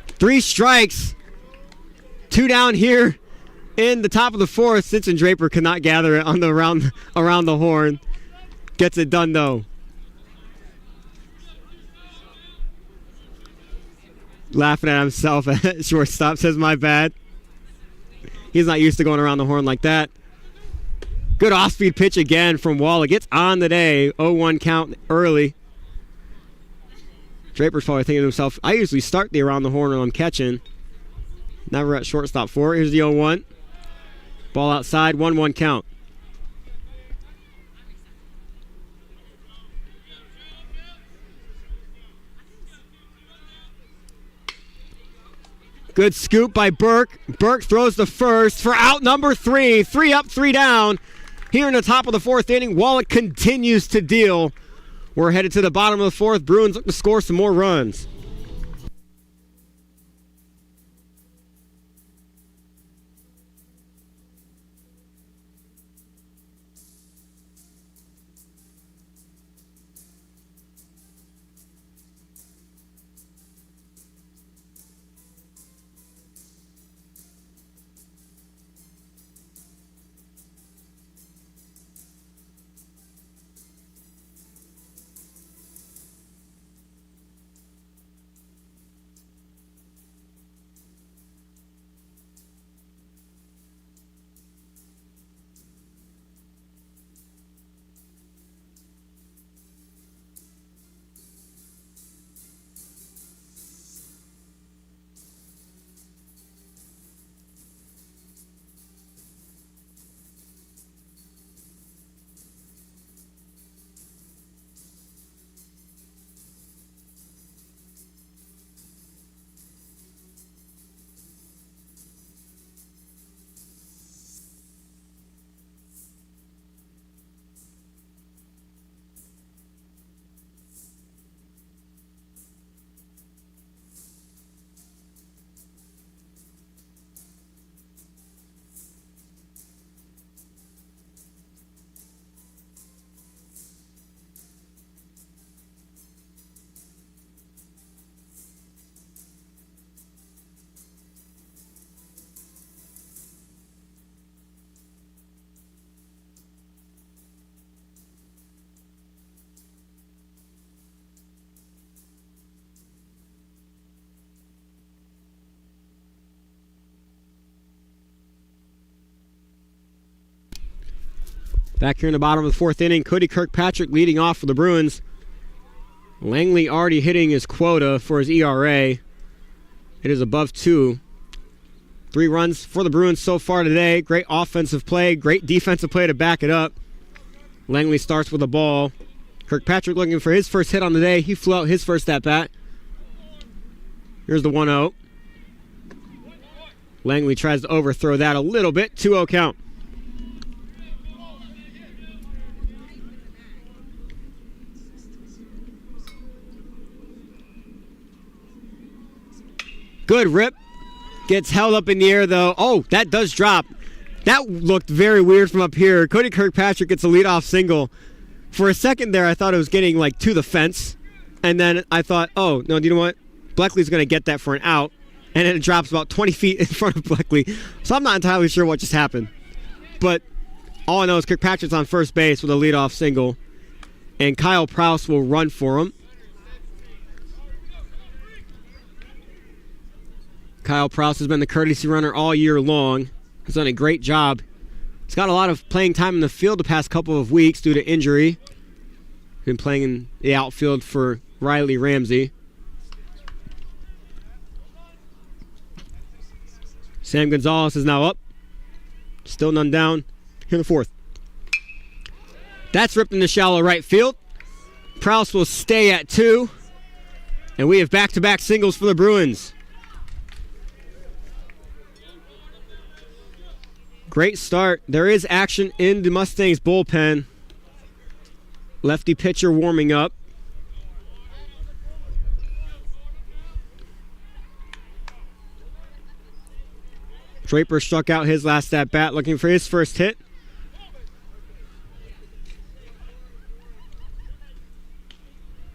3 strikes. 2 down here in the top of the fourth. Stinson Draper could not gather it on the around the horn. Gets it done though. Laughing at himself at shortstop, says my bad. He's not used to going around the horn like that. Good off-speed pitch again from Wallach. Gets on the day. 0-1 count early. Draper's probably thinking to himself, I usually start the around the horn when I'm catching. Never at shortstop for it. Here's the 0-1. Ball outside. 1-1 count. Good scoop by Burke. Burke throws the first for out number 3. 3 up, 3 down. Here in the top of the fourth inning, Wallach continues to deal. We're headed to the bottom of the fourth. Bruins look to score some more runs. Back here in the bottom of the fourth inning, Cody Kirkpatrick leading off for the Bruins. Langley already hitting his quota for his ERA. It is above 2. 3 runs for the Bruins so far today. Great offensive play, great defensive play to back it up. Langley starts with a ball. Kirkpatrick looking for his first hit on the day. He flew out his first at-bat. Here's the 1-0. Langley tries to overthrow that a little bit. 2-0 count. Good rip. Gets held up in the air, though. Oh, that does drop. That looked very weird from up here. Cody Kirkpatrick gets a leadoff single. For a second there, I thought it was getting, like, to the fence. And then I thought, oh, no, do you know what? Bleckley's going to get that for an out. And then it drops about 20 feet in front of Bleckley. So I'm not entirely sure what just happened. But all I know is Kirkpatrick's on first base with a leadoff single. And Kyle Prouse will run for him. Kyle Prouse has been the courtesy runner all year long. He's done a great job. He's got a lot of playing time in the field the past couple of weeks due to injury. Been playing in the outfield for Riley Ramsey. Sam Gonzalez is now up. Still none down. Here in the fourth. That's ripped into shallow right field. Prouse will stay at 2. And we have back-to-back singles for the Bruins. Great start. There is action in the Mustangs bullpen. Lefty pitcher warming up. Draper struck out his last at bat, looking for his first hit.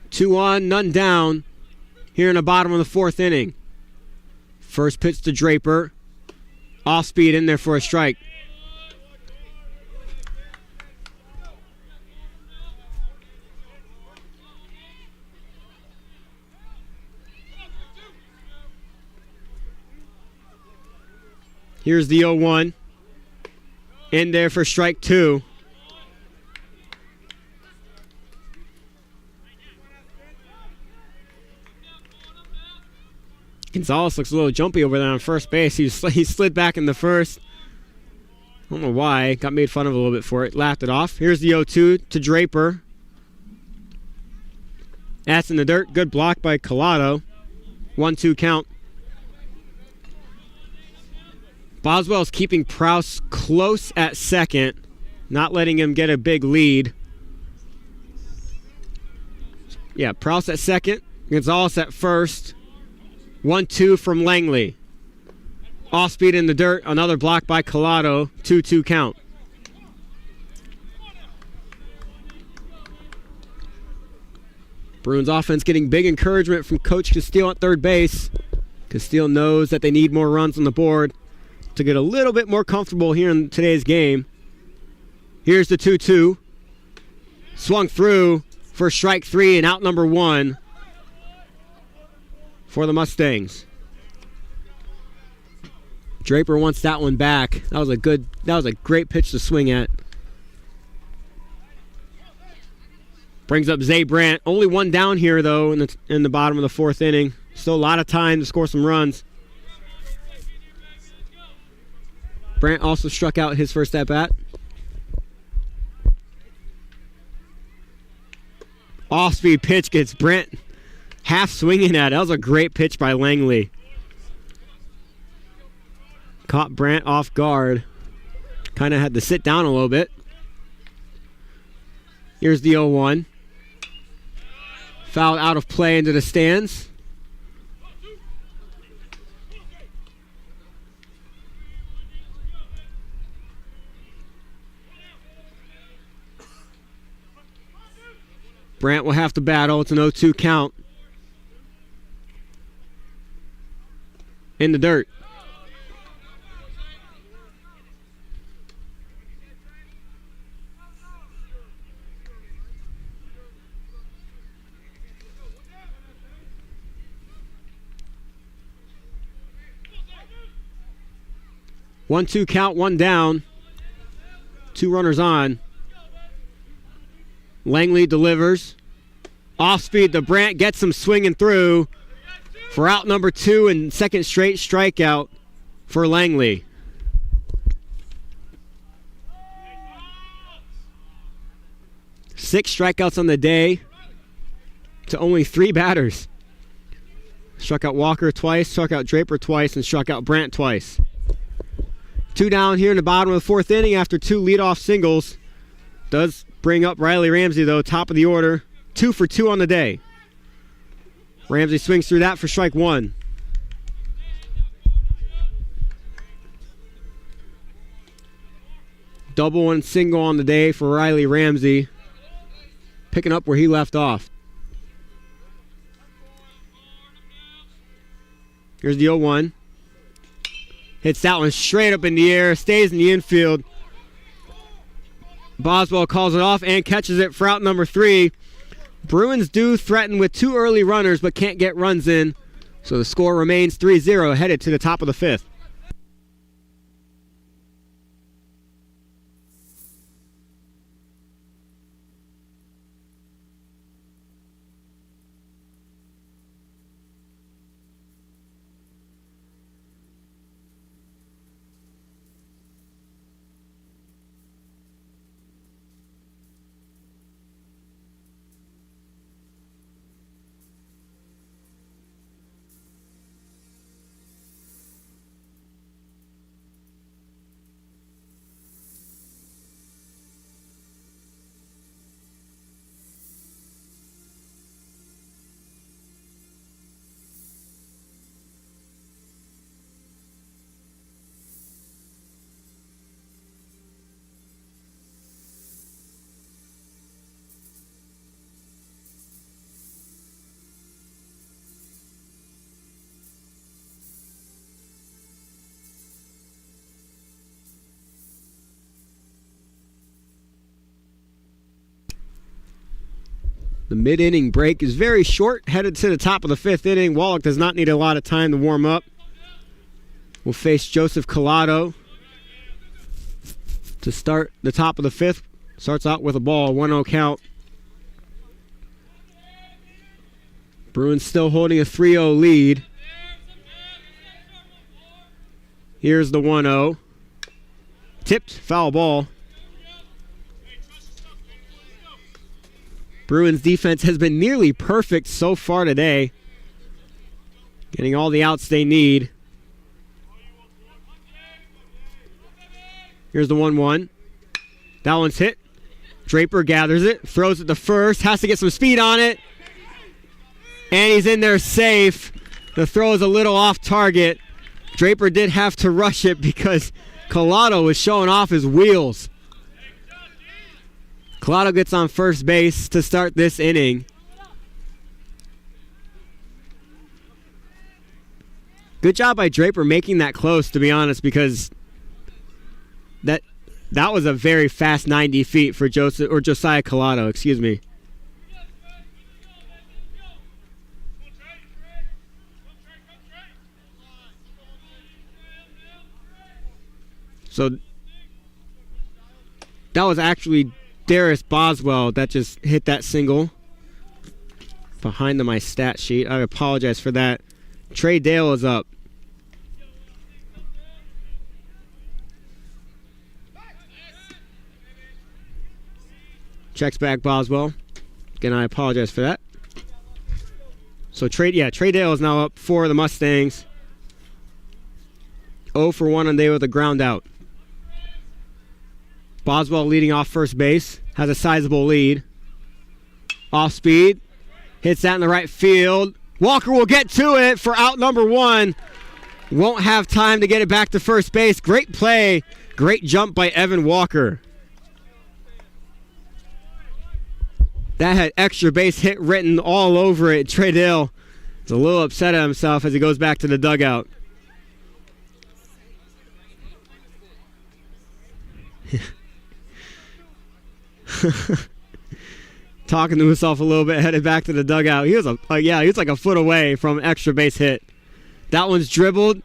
Two on, none down. Here in the bottom of the fourth inning. First pitch to Draper. Off speed in there for a strike. Here's the 0-1. In there for strike 2. Gonzalez looks a little jumpy over there on first base. He slid back in the first. I don't know why. Got made fun of a little bit for it. Laughed it off. Here's the 0-2 to Draper. That's in the dirt. Good block by Collado. 1-2 count. Boswell's keeping Prouse close at second. Not letting him get a big lead. Yeah, Prouse at second. Gonzalez at first. 1-2 from Langley. Off speed in the dirt. Another block by Collado. 2-2 count. Bruins offense getting big encouragement from Coach Castile at third base. Castile knows that they need more runs on the board to get a little bit more comfortable here in today's game. Here's the 2-2. Swung through for strike 3 and out number 1. For the Mustangs. Draper wants that one back. That was a great pitch to swing at. Brings up Zay Brandt. Only one down here though in the bottom of the fourth inning. Still a lot of time to score some runs. Brandt also struck out his first at bat. Off-speed pitch gets Brandt half swinging at it. That was a great pitch by Langley. Caught Brandt off guard. Kind of had to sit down a little bit. Here's the 0-1. Foul out of play into the stands. Brandt will have to battle. It's an 0-2 count. In the dirt. One, two count, one down. 2 runners on. Langley delivers. Off speed to Brandt, gets him swinging through for out number 2 and second straight strikeout for Langley. Six strikeouts on the day to only 3 batters. Struck out Walker twice, struck out Draper twice, and struck out Brandt twice. 2 down here in the bottom of the 4th inning after 2 leadoff singles. Does bring up Riley Ramsey, though, top of the order. 2 for 2 on the day. Ramsey swings through that for strike 1. Double and single on the day for Riley Ramsey. Picking up where he left off. Here's the 0-1. Hits that one straight up in the air. Stays in the infield. Boswell calls it off and catches it for out number 3. Bruins do threaten with 2 early runners but can't get runs in. So the score remains 3-0 headed to the top of the 5th. The mid-inning break is very short, headed to the top of the 5th inning. Wallach does not need a lot of time to warm up. We'll face Joseph Collado to start the top of the 5th. Starts out with a ball, 1-0 count. Bruins still holding a 3-0 lead. Here's the 1-0. Tipped, foul ball. Bruins defense has been nearly perfect so far today. Getting all the outs they need. Here's the 1-1. That one's hit. Draper gathers it, throws it to first, has to get some speed on it. And he's in there safe. The throw is a little off target. Draper did have to rush it because Collado was showing off his wheels. Collado gets on first base to start this inning. Good job by Draper making that close, to be honest, because that was a very fast 90 feet for Josiah Collado, excuse me. So that was actually Darius Boswell that just hit that single behind my stat sheet. I apologize for that. Trey Dale is up. Checks back Boswell. Again, I apologize for that. So Trey Dale is now up for the Mustangs. 0 for 1 on the day with a ground out. Boswell leading off first base, has a sizable lead. Off speed, hits that in the right field. Walker will get to it for out number 1. Won't have time to get it back to first base. Great play, great jump by Evan Walker. That had extra base hit written all over it. Trey Dale is a little upset at himself as he goes back to the dugout. Talking to himself a little bit, headed back to the dugout. He was like a foot away from extra base hit. That one's dribbled.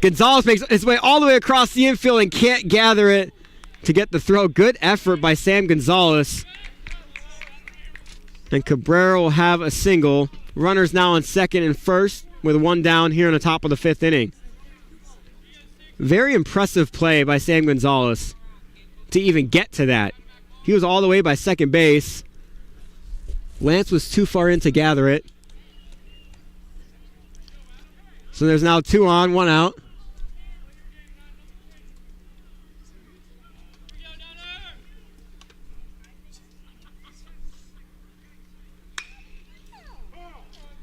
Gonzalez makes his way all the way across the infield and can't gather it to get the throw. Good effort by Sam Gonzalez. And Cabrera will have a single. Runners now on second and first with one down here in the top of the fifth inning. Very impressive play by Sam Gonzalez to even get to that. He was all the way by second base. Lance was too far in to gather it. So there's now 2 on, 1 out.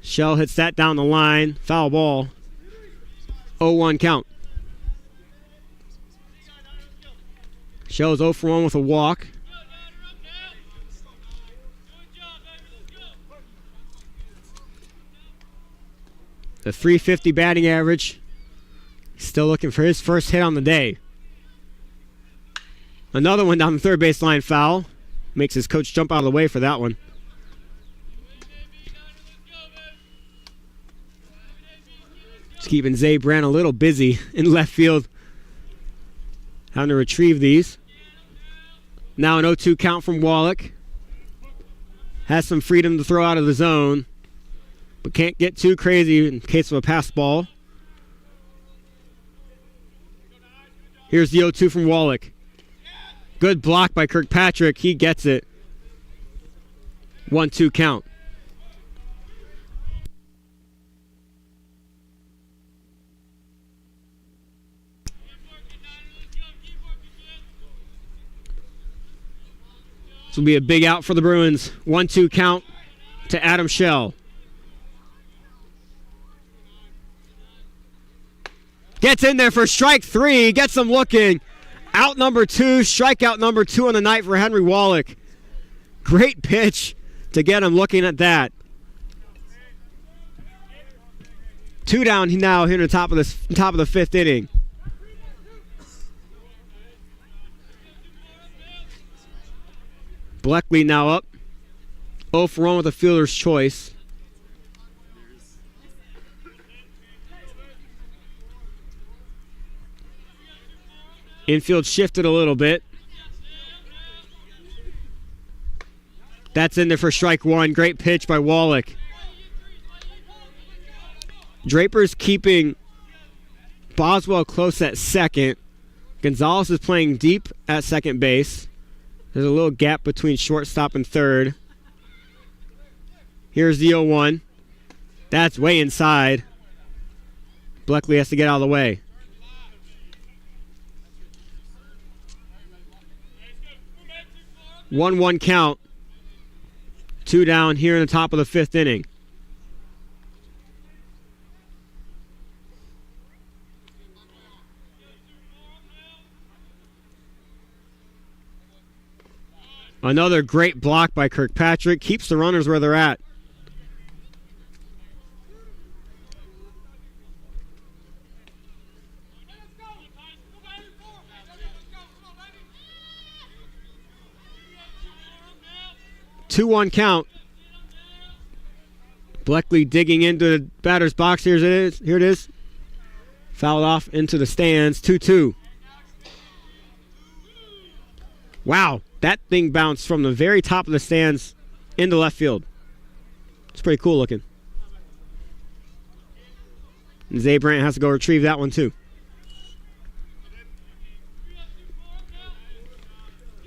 Shell hits that down the line. Foul ball. 0-1 count. Shell's 0 for 1 with a walk. The .350 batting average. Still looking for his first hit on the day. Another one down the third baseline foul. Makes his coach jump out of the way for that one. Just keeping Zay Brand a little busy in left field. Having to retrieve these. Now an 0-2 count from Wallach. Has some freedom to throw out of the zone, but can't get too crazy in case of a pass ball. Here's the 0-2 from Wallach. Good block by Kirkpatrick. He gets it. 1-2 count. This will be a big out for the Bruins. 1-2 count to Adam Shell. Gets in there for strike 3. Gets him looking. Out number 2. Strikeout number 2 on the night for Henry Wallach. Great pitch to get him looking at that. 2 down now here in the top of the fifth inning. Bleckley now up. 0 for 1 with a fielder's choice. Infield shifted a little bit. That's in there for strike 1. Great pitch by Wallach. Draper's keeping Boswell close at second. Gonzalez is playing deep at second base. There's a little gap between shortstop and third. Here's the 0-1. That's way inside. Bleckley has to get out of the way. One count. 2 down here in the top of the fifth inning. Another great block by Kirkpatrick. Keeps the runners where they're at. Two-one count. Bleckley digging into the batter's box. Here it is. Fouled off into the stands. 2-2. Wow, that thing bounced from the very top of the stands into left field. It's pretty cool looking. And Zay Brandt has to go retrieve that one too.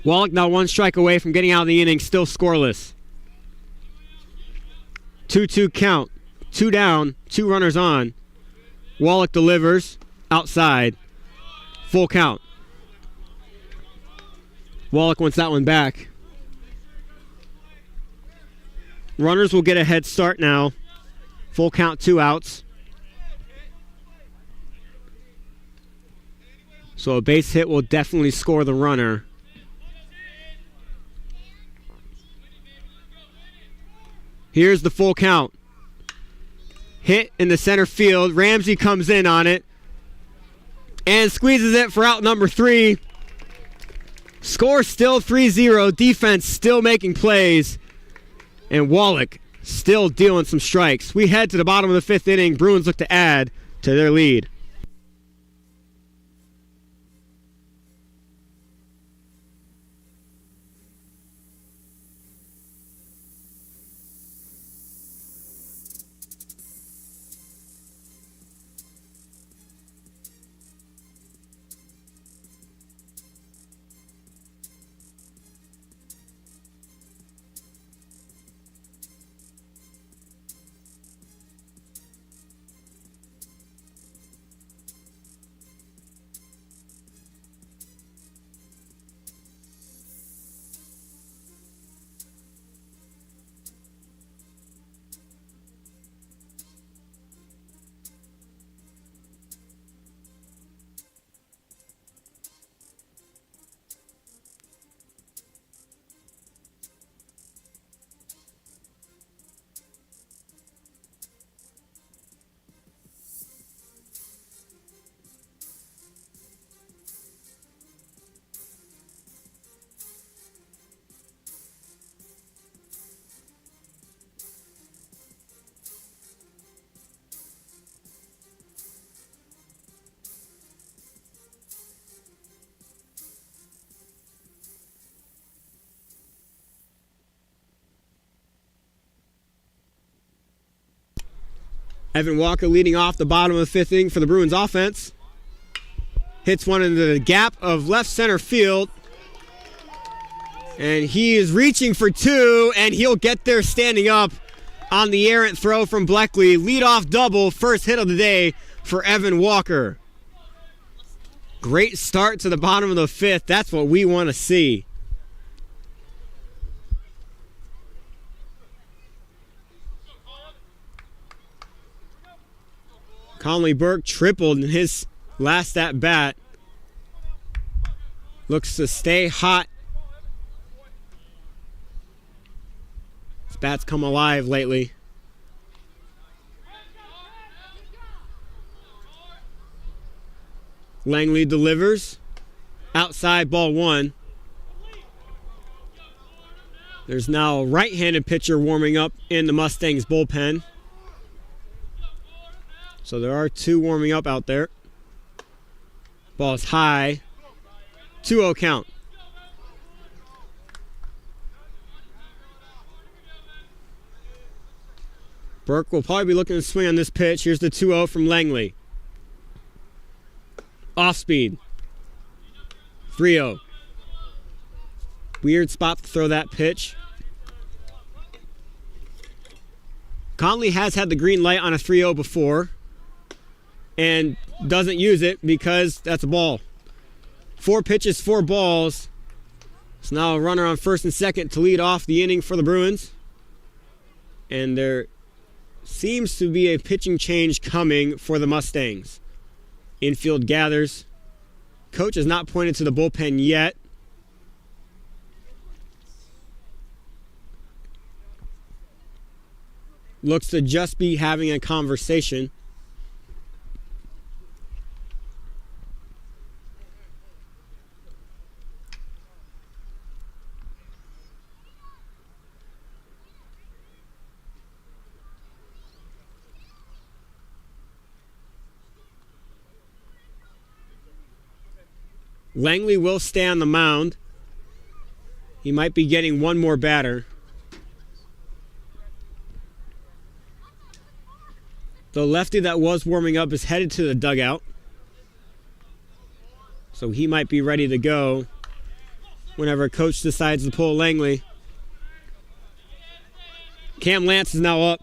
Wallach now 1 strike away from getting out of the inning, still scoreless. 2-2 count. 2 down, 2 runners on. Wallach delivers outside. Full count. Wallach wants that one back. Runners will get a head start now. Full count, 2 outs. So a base hit will definitely score the runner. Here's the full count. Hit in the center field. Ramsey comes in on it and squeezes it for out number 3. Score still 3-0. Defense still making plays. And Wallach still dealing some strikes. We head to the bottom of the 5th inning. Bruins look to add to their lead. Evan Walker leading off the bottom of the fifth inning for the Bruins offense. Hits one into the gap of left center field. And he is reaching for two, and he'll get there standing up on the errant throw from Bleckley. Leadoff double, first hit of the day for Evan Walker. Great start to the bottom of the fifth. That's what we want to see. Conley Burke tripled in his last at bat. Looks to stay hot. His bat's come alive lately. Langley delivers. Outside, ball one. There's now a right-handed pitcher warming up in the Mustangs bullpen. So there are two warming up out there. Ball's high. 2-0 count. Burke will probably be looking to swing on this pitch. Here's the 2-0 from Langley. Off speed. 3-0. Weird spot to throw that pitch. Conley has had the green light on a 3-0 before and doesn't use it because that's a ball. 4 pitches, 4 balls. So now a runner on first and second to lead off the inning for the Bruins. And there seems to be a pitching change coming for the Mustangs. Infield gathers. Coach has not pointed to the bullpen yet. Looks to just be having a conversation. Langley will stay on the mound. He might be getting one more batter. The lefty that was warming up is headed to the dugout. So he might be ready to go whenever coach decides to pull Langley. Cam Lance is now up.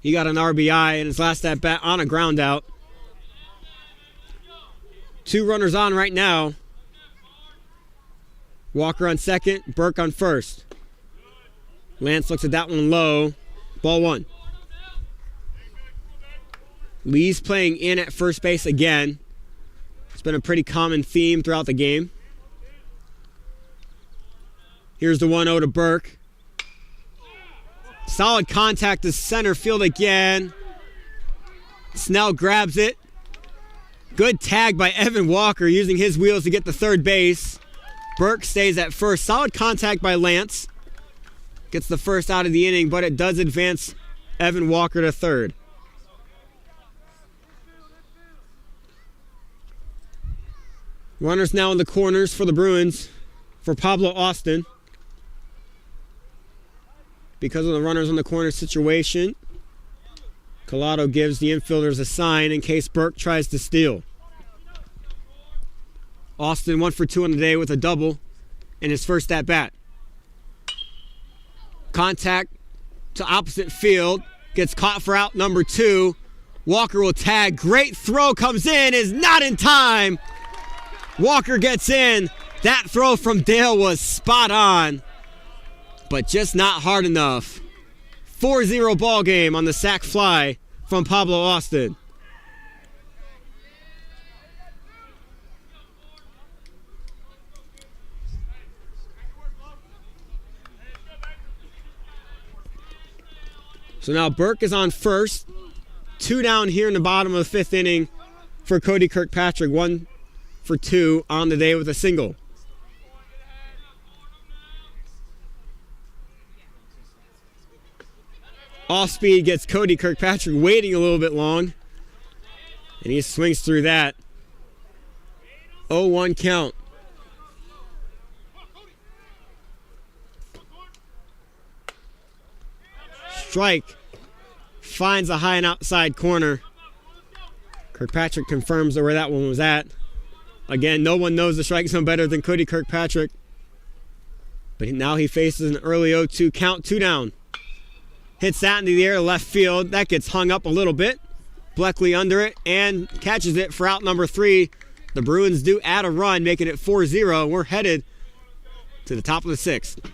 He got an RBI in his last at bat on a ground out. 2 runners on right now. Walker on second, Burke on first. Lance looks at that one low. Ball 1. Lee's playing in at first base again. It's been a pretty common theme throughout the game. Here's the 1-0 to Burke. Solid contact to center field again. Snell grabs it. Good tag by Evan Walker using his wheels to get to third base. Burke stays at first. Solid contact by Lance. Gets the first out of the inning, but it does advance Evan Walker to third. Runners now in the corners for the Bruins for Pablo Austin. Because of the runners on the corner situation, Collado gives the infielders a sign in case Burke tries to steal. Austin 1 for 2 on the day with a double in his first at bat. Contact to opposite field. Gets caught for out number 2. Walker will tag. Great throw comes in. Is not in time. Walker gets in. That throw from Dale was spot on, but just not hard enough. 4-0 ball game on the sac fly from Pablo Austin. So now Burke is on first. 2 down here in the bottom of the 5th inning for Cody Kirkpatrick. 1 for 2 on the day with a single. Off speed gets Cody Kirkpatrick waiting a little bit long. And he swings through that. 0-1 count. strike. Finds a high and outside corner. Kirkpatrick confirms where that one was at. Again, no one knows the strike zone better than Cody Kirkpatrick. But now he faces an early 0-2 count, 2 down. Hits that into the air to left field. That gets hung up a little bit. Bleckley under it and catches it for out number 3. The Bruins do add a run, making it 4-0. We're headed to the top of the 6th.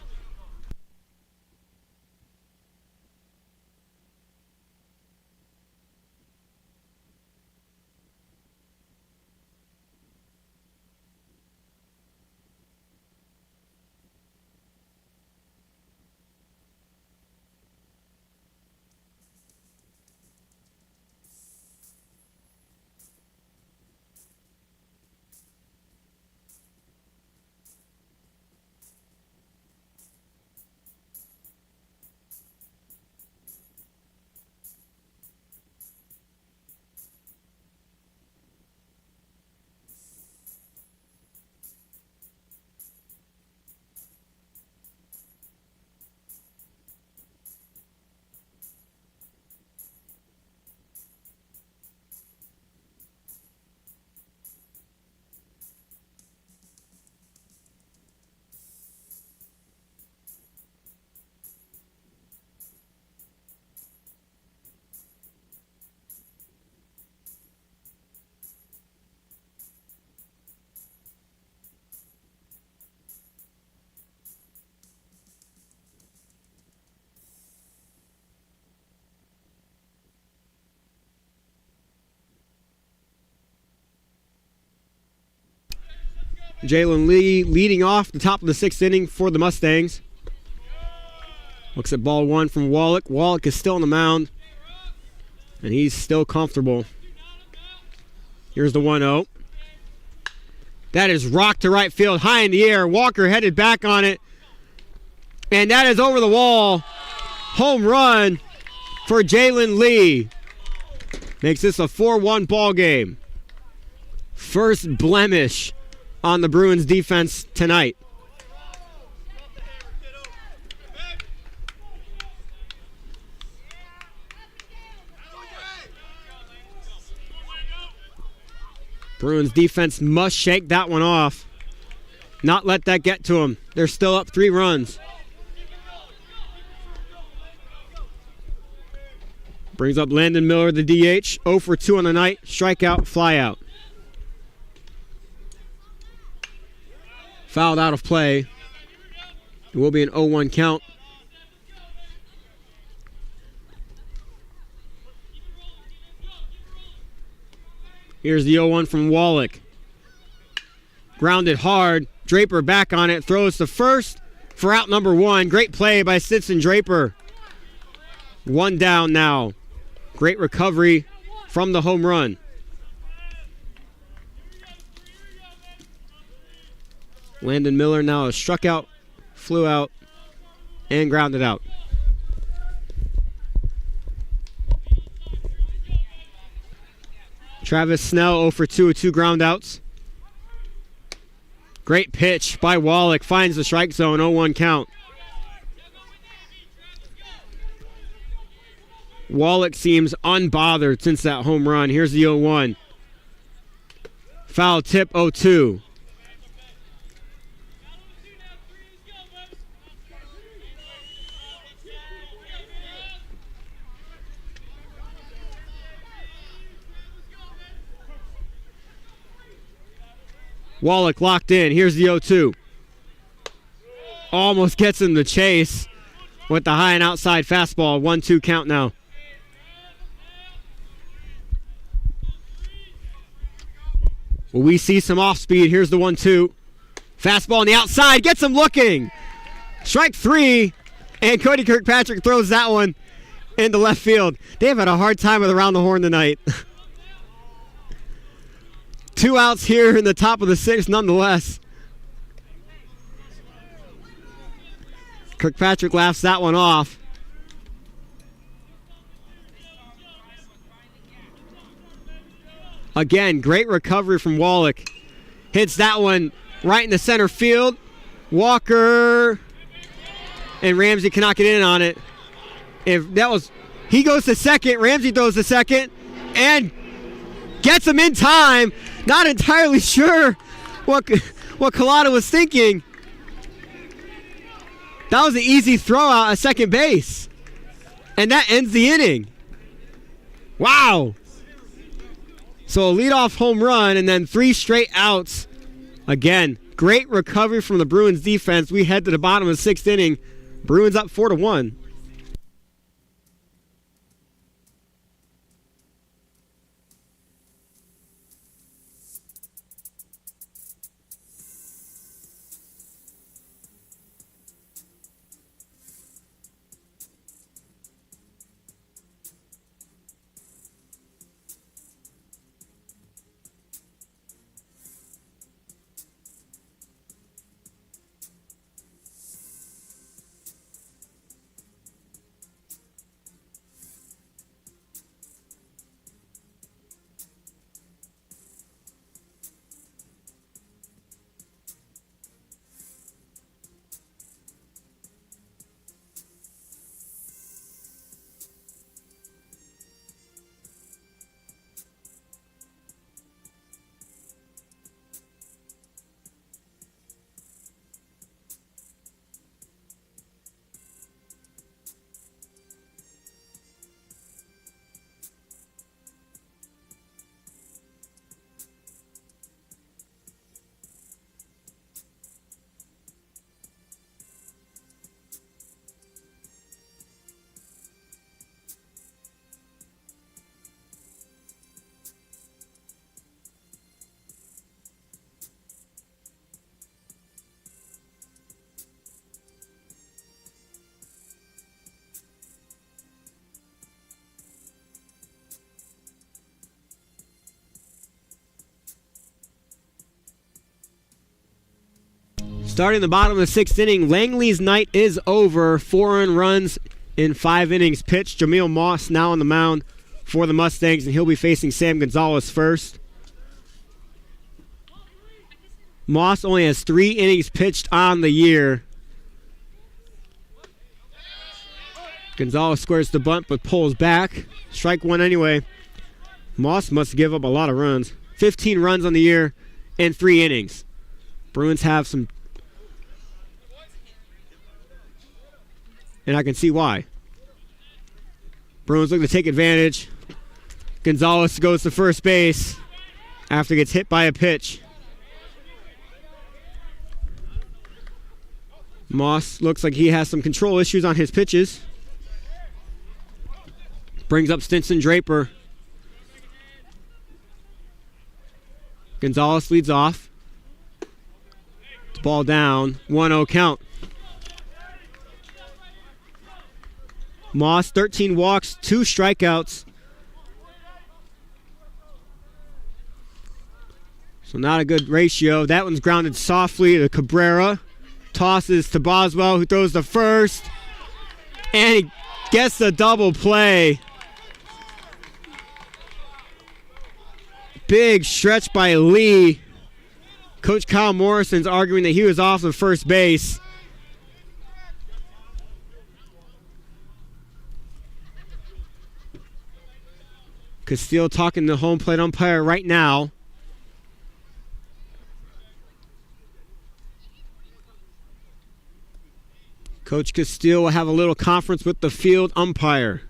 Jalen Lee leading off the top of the 6th inning for the Mustangs. Looks at ball 1 from Wallach. Wallach is still on the mound, and he's still comfortable. Here's the 1-0. That is rocked to right field, high in the air. Walker headed back on it, and that is over the wall. Home run for Jalen Lee. Makes this a 4-1 ball game. First blemish on the Bruins defense tonight. Bruins defense must shake that one off. Not let that get to them. They're still up 3 runs. Brings up Landon Miller, the DH. 0 for 2 on the night. Strikeout, flyout. Fouled out of play. It will be an 0-1 count. Here's the 0-1 from Wallach. Grounded hard. Draper back on it. Throws to first for out number 1. Great play by Stinson Draper. 1 down now. Great recovery from the home run. Landon Miller now is struck out, flew out, and grounded out. Travis Snell 0 for 2 with 2 groundouts. Great pitch by Wallach. Finds the strike zone, 0-1 count. Wallach seems unbothered since that home run. Here's the 0-1. Foul tip, 0-2. Wallach locked in. Here's the 0-2. Almost gets him the chase with the high and outside fastball. 1-2 count now. Will we see some off speed? Here's the 1-2. Fastball on the outside. Gets him looking. Strike 3. And Cody Kirkpatrick throws that one into left field. They've had a hard time with around the horn tonight. 2 outs here in the top of the 6th nonetheless. Kirkpatrick laughs that one off. Again, great recovery from Wallach. Hits that one right in the center field. Walker and Ramsey cannot get in on it. If that was, he goes to second. Ramsey throws to second and gets him in time. Not entirely sure what Collada was thinking. That was an easy throw out at second base. And that ends the inning. Wow. So a leadoff home run and then 3 straight outs. Again, great recovery from the Bruins defense. We head to the bottom of the 6th inning. Bruins up 4-1. Starting the bottom of the 6th inning, Langley's night is over. 4 earned runs in 5 innings pitched. Jamil Moss now on the mound for the Mustangs, and he'll be facing Sam Gonzalez first. Moss only has 3 innings pitched on the year. Gonzalez squares the bunt but pulls back. Strike 1 anyway. Moss must give up a lot of runs. 15 runs on the year in 3 innings. Bruins have some... and I can see why. Bruins look to take advantage. Gonzalez goes to first base after he gets hit by a pitch. Moss looks like he has some control issues on his pitches. Brings up Stinson Draper. Gonzalez leads off. Ball down, 1-0 count. Moss, 13 walks, 2 strikeouts. So not a good ratio. That one's grounded softly to Cabrera. Tosses to Boswell, who throws to first. And he gets the double play. Big stretch by Lee. Coach Kyle Morrison's arguing that he was off of first base. Castile talking to the home plate umpire right now. Coach Castile will have a little conference with the field umpire.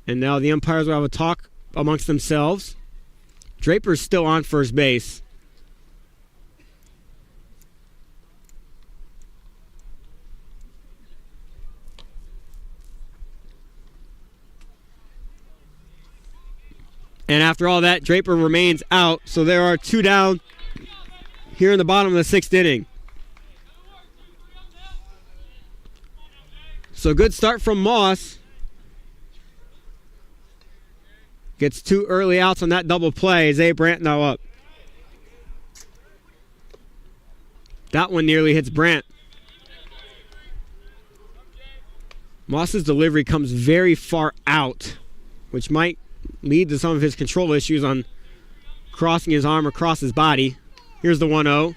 And now the umpires will have a talk amongst themselves. Draper's still on first base. And after all that, Draper remains out. So there are 2 down here in the bottom of the 6th inning. So good start from Moss. Gets 2 early outs on that double play. Zay Brandt now up. That one nearly hits Brandt. Moss's delivery comes very far out, which might lead to some of his control issues on crossing his arm across his body. Here's the 1-0.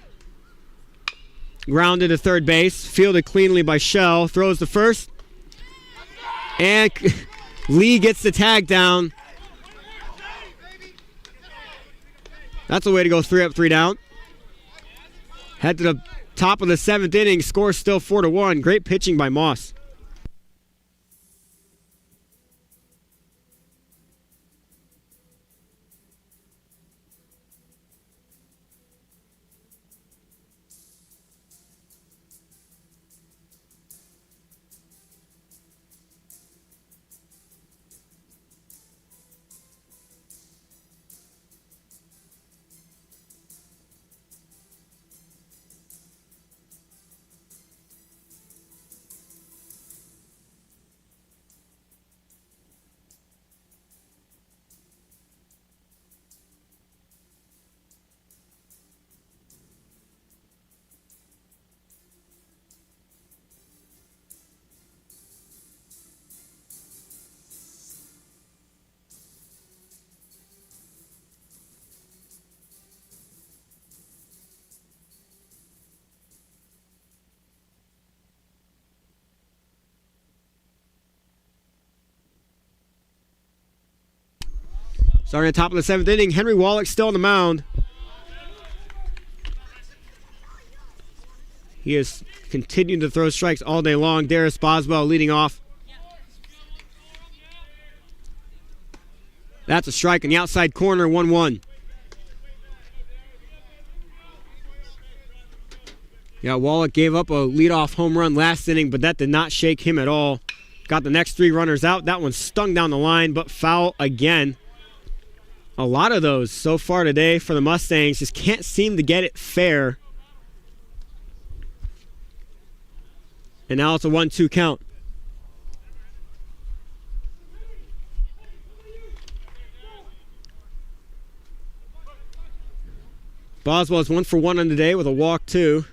Grounded to third base. Fielded cleanly by Shell. Throws to first. And Lee gets the tag down. That's a way to go 3 up, 3 down. Head to the top of the 7th inning. Score still 4-1. Great pitching by Moss. Starting at the top of the 7th inning, Henry Wallach still on the mound. He is continuing to throw strikes all day long. Darius Boswell leading off. That's a strike in the outside corner, 1-1. Yeah, Wallach gave up a leadoff home run last inning, but that did not shake him at all. Got the next 3 runners out. That one stung down the line, but foul again. A lot of those so far today for the Mustangs just can't seem to get it fair. And now it's a 1-2 count. Boswell's 1 for 1 on the day with a walk, too.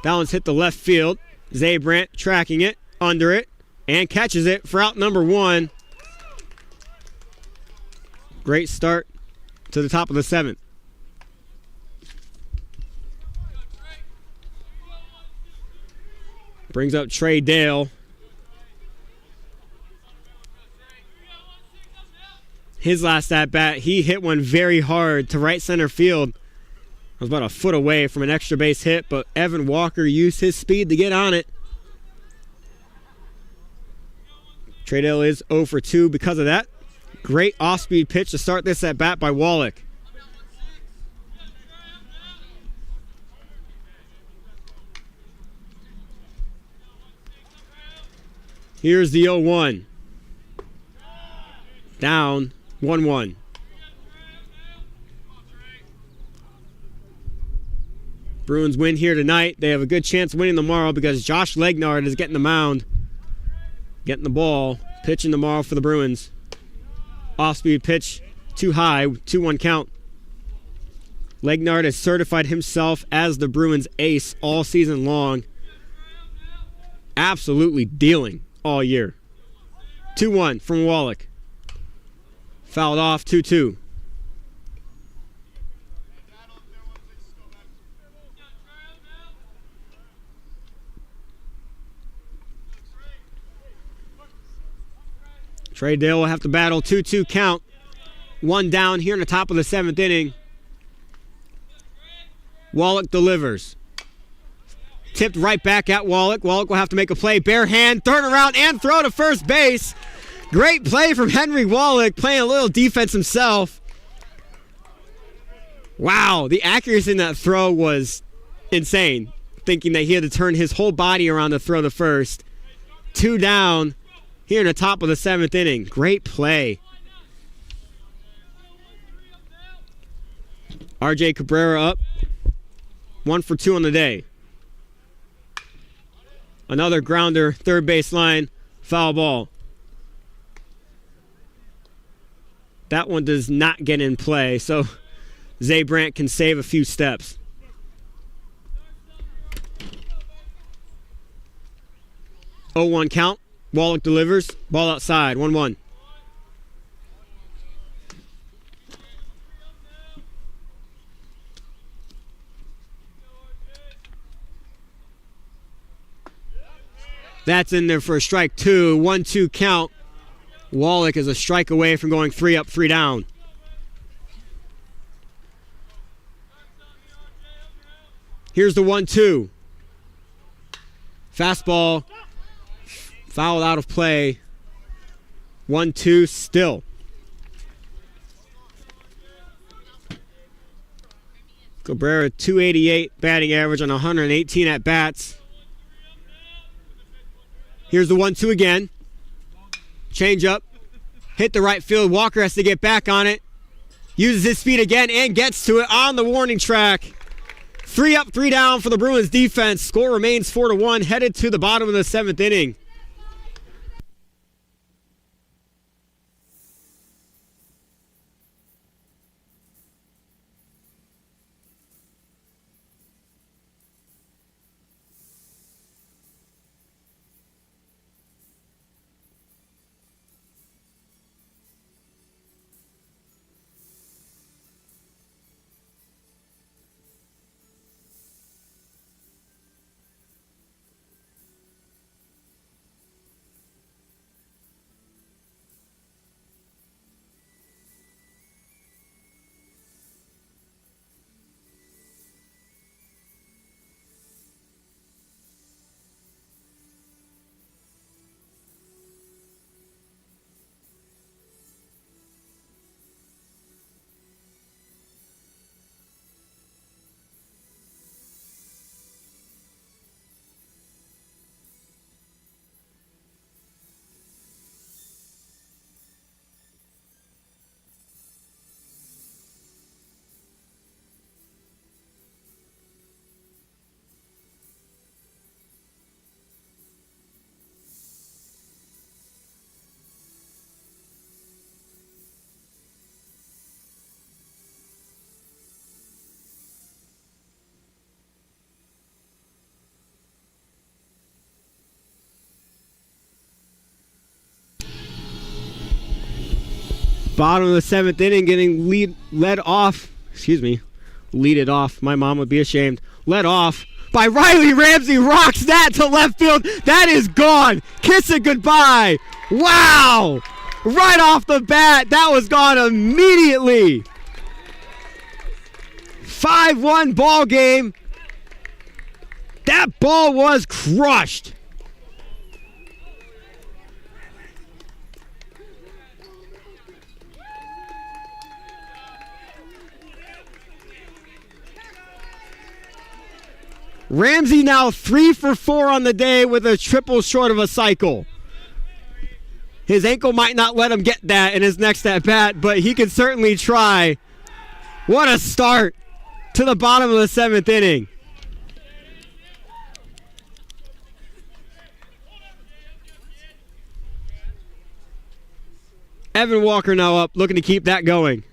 That one's hit the left field. Zabrant tracking it, under it, and catches it for out number 1. Great start to the top of the 7th. Brings up Trey Dale. His last at-bat, he hit one very hard to right center field. It was about a foot away from an extra base hit, but Evan Walker used his speed to get on it. Trey Dale is 0 for 2 because of that. Great off-speed pitch to start this at-bat by Wallach. Here's the 0-1. Down, 1-1. Bruins win here tonight. They have a good chance of winning tomorrow because Josh Legnard is getting the mound. Getting the ball. Pitching tomorrow for the Bruins. Off-speed pitch, too high, 2-1 count. Legnard has certified himself as the Bruins ace all season long. Absolutely dealing all year. 2-1 from Wallach. Fouled off, 2-2. Trey Dale will have to battle 2-2 count. 1 down here in the top of the 7th inning. Wallach delivers. Tipped right back at Wallach. Wallach will have to make a play. Bare hand, turn around, and throw to first base. Great play from Henry Wallach, playing a little defense himself. Wow, the accuracy in that throw was insane. Thinking that he had to turn his whole body around to throw to first. 2 down. Here in the top of the 7th inning. Great play. RJ Cabrera up. 1 for 2 on the day. Another grounder, third base line, foul ball. That one does not get in play, so Zabrant can save a few steps. Oh, 1 count. Wallach delivers. Ball outside. 1-1. That's in there for a strike 2. 1-2 count. Wallach is a strike away from going 3 up, 3 down. Here's the 1-2. Fastball. Fouled out of play. 1-2 still. Cabrera, 288 batting average on 118 at-bats. Here's the 1-2 again. Change up. Hit the right field. Walker has to get back on it. Uses his speed again and gets to it on the warning track. 3 up, 3 down for the Bruins defense. Score remains 4-1, headed to the bottom of the 7th inning. Bottom of the 7th inning, getting led off. My mom would be ashamed. Led off by Riley Ramsey. Rocks that to left field. That is gone. Kiss it goodbye. Wow. Right off the bat, that was gone immediately. 5-1 ball game. That ball was crushed. Ramsey now 3 for 4 on the day with a triple short of a cycle. His ankle might not let him get that in his next at-bat, but he can certainly try. What a start to the bottom of the 7th inning. Evan Walker now up, looking to keep that going.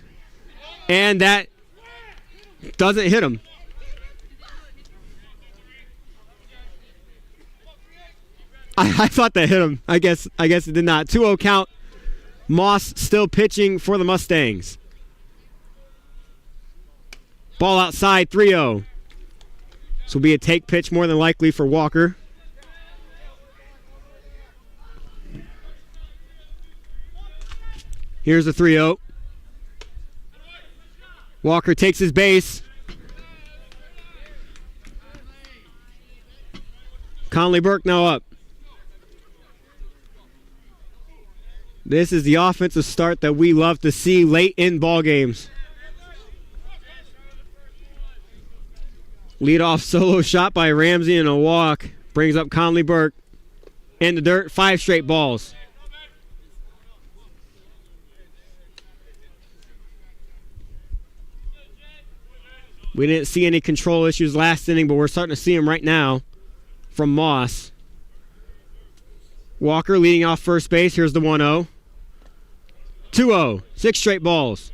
And that doesn't hit him. I thought that hit him. I guess it did not. 2-0 count. Moss still pitching for the Mustangs. Ball outside, 3-0. This will be a take pitch more than likely for Walker. Here's the 3-0. Walker takes his base. Conley Burke now up. This is the offensive start that we love to see late in ball games. Leadoff solo shot by Ramsey and a walk. Brings up Conley Burke. In the dirt, 5 straight balls. We didn't see any control issues last inning, but we're starting to see them right now from Moss. Walker leading off first base. Here's the 1-0. 2-0. 6 straight balls.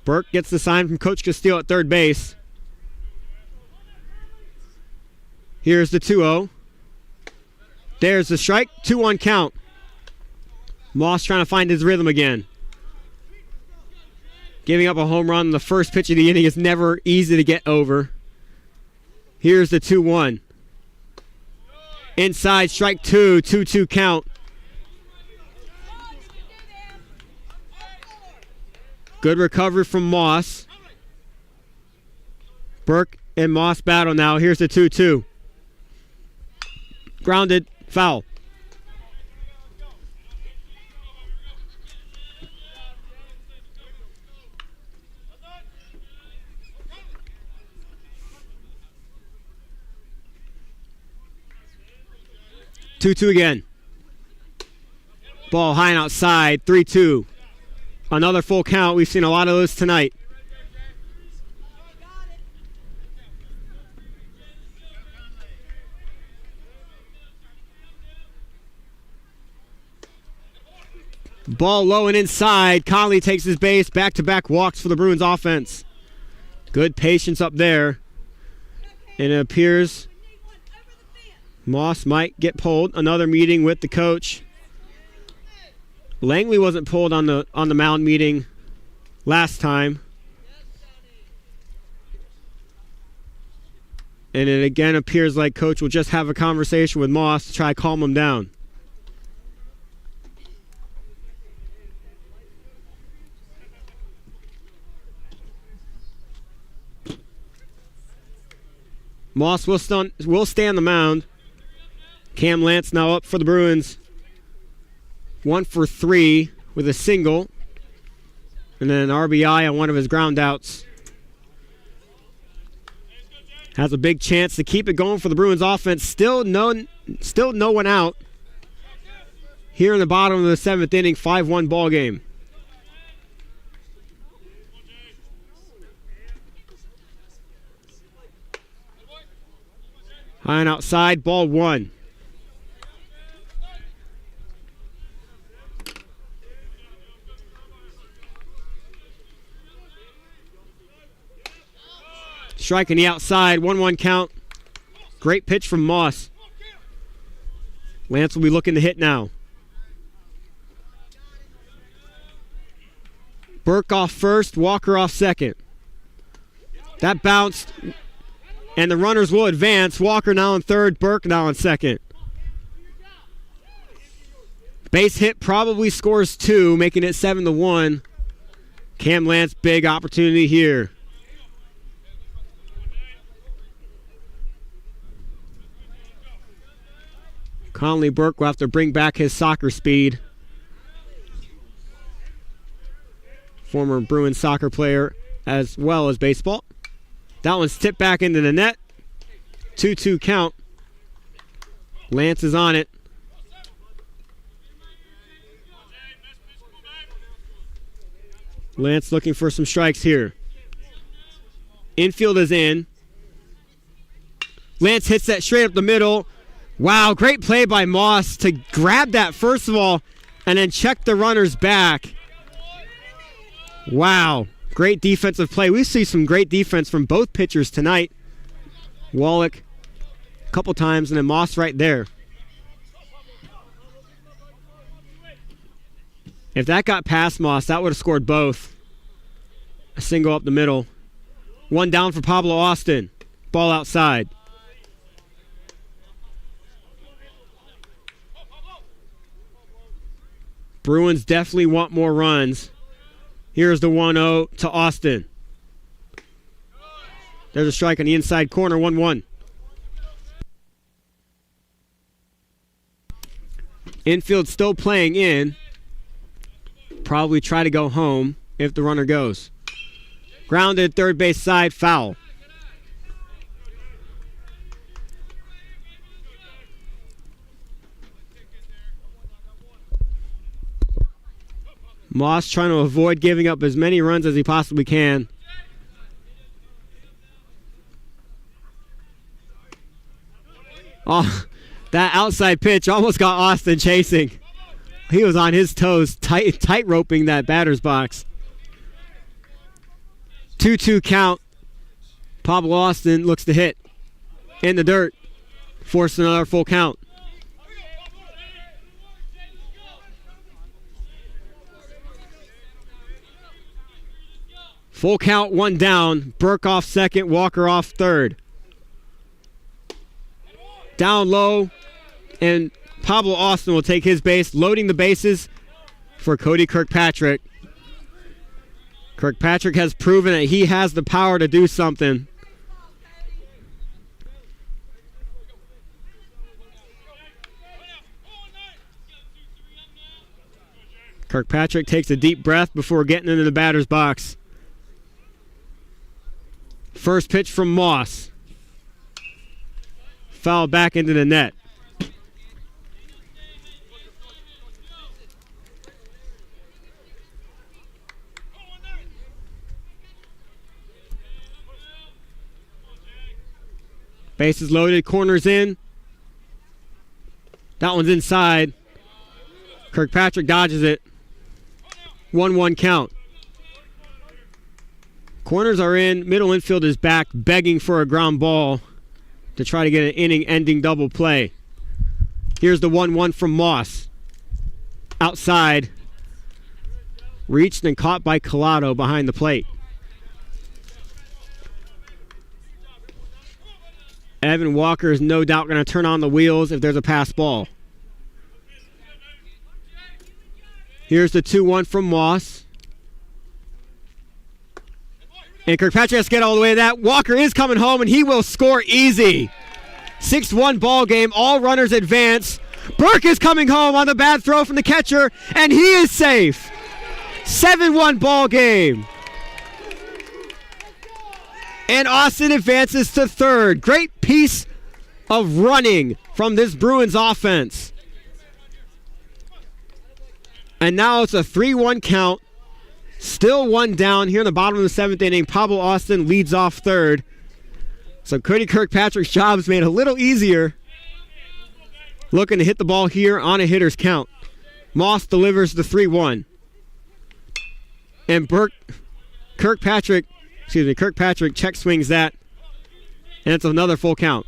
Burke gets the sign from Coach Castile at third base. Here's the 2-0. There's the strike. 2-1 count. Moss trying to find his rhythm again. Giving up a home run on the first pitch of the inning is never easy to get over. Here's the 2-1. Inside, strike 2, 2-2 count. Good recovery from Moss. Burke and Moss battle now. Here's the 2-2. Grounded, foul. Two again. Ball high and outside. 3-2. Another full count. We've seen a lot of those tonight. Ball low and inside. Conley takes his base. Back-to-back walks for the Bruins offense. Good patience up there. And it appears Moss might get pulled. Another meeting with the coach. Langley wasn't pulled on the mound meeting last time. And it again appears like coach will just have a conversation with Moss to try to calm him down. Moss will stay on the mound. Cam Lance now up for the Bruins. 1 for 3 with a single. And then an RBI on one of his ground outs. Has a big chance to keep it going for the Bruins offense. Still no one out. Here in the bottom of the 7th inning, 5-1 ball game. High and outside, ball 1. Striking the outside, 1-1 count. Great pitch from Moss. Lance will be looking to hit now. Burke off first, Walker off second. That bounced, and the runners will advance. Walker now in third, Burke now in second. Base hit probably scores 2, making it 7-1. Cam Lance, big opportunity here. Conley Burke will have to bring back his soccer speed. Former Bruins soccer player as well as baseball. That one's tipped back into the net. 2-2 count. Lance is on it. Lance looking for some strikes here. Infield is in. Lance hits that straight up the middle. Wow, great play by Moss to grab that first of all and then check the runners back. Wow, great defensive play. We see some great defense from both pitchers tonight. Wallach a couple times and then Moss right there. If that got past Moss, that would have scored both. A single up the middle. One down for Pablo Austin. Ball outside. Bruins definitely want more runs. Here's the 1-0 to Austin. There's a strike on the inside corner, 1-1. Infield still playing in. Probably try to go home if the runner goes. Grounded, third base side, foul. Moss trying to avoid giving up as many runs as he possibly can. Oh, that outside pitch almost got Austin chasing. He was on his toes, tight roping that batter's box. 2-2 count. Pablo Austin looks to hit. In the dirt. Forced another full count. Full count, one down. Burke off second, Walker off third. Down low, and Pablo Austin will take his base, loading the bases for Cody Kirkpatrick. Kirkpatrick has proven that he has the power to do something. Kirkpatrick takes a deep breath before getting into the batter's box. First pitch from Moss. Foul back into the net. Bases loaded, corners in. That one's inside. Kirkpatrick dodges it. 1-1 count. Corners are in. Middle infield is back, begging for a ground ball to try to get an inning-ending double play. Here's the 1-1 from Moss. Outside. Reached and caught by Collado behind the plate. Evan Walker is no doubt going to turn on the wheels if there's a pass ball. Here's the 2-1 from Moss. And Kirkpatrick has to get all the way to that. Walker is coming home, and he will score easy. 6-1 ball game. All runners advance. Burke is coming home on the bad throw from the catcher, and he is safe. 7-1 ball game. And Austin advances to third. Great piece of running from this Bruins offense. And now it's a 3-1 count. Still one down here in the bottom of the seventh inning. Pablo Austin leads off third. So Cody Kirkpatrick's job is made a little easier. Looking to hit the ball here on a hitter's count. Moss delivers the 3-1. And Kirkpatrick check swings that. And it's another full count.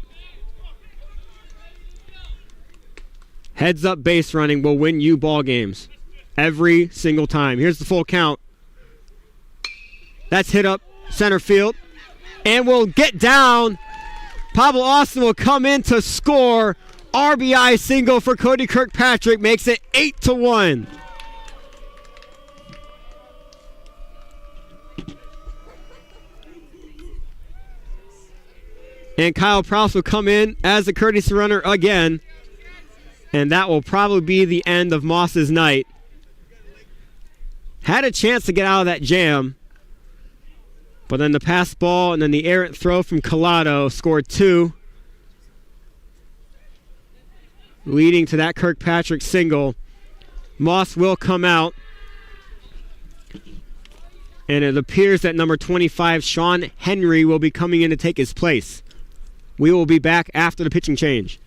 Heads up base running will win you ball games. Every single time. Here's the full count. That's hit up center field. And will get down. Pablo Austin will come in to score. RBI single for Cody Kirkpatrick. Makes it 8-1. And Kyle Prouse will come in as the courtesy runner again. And that will probably be the end of Moss's night. Had a chance to get out of that jam. But then the pass ball and then the errant throw from Collado scored 2. Leading to that Kirkpatrick single. Moss will come out. And it appears that number 25, Sean Henry, will be coming in to take his place. We will be back after the pitching change.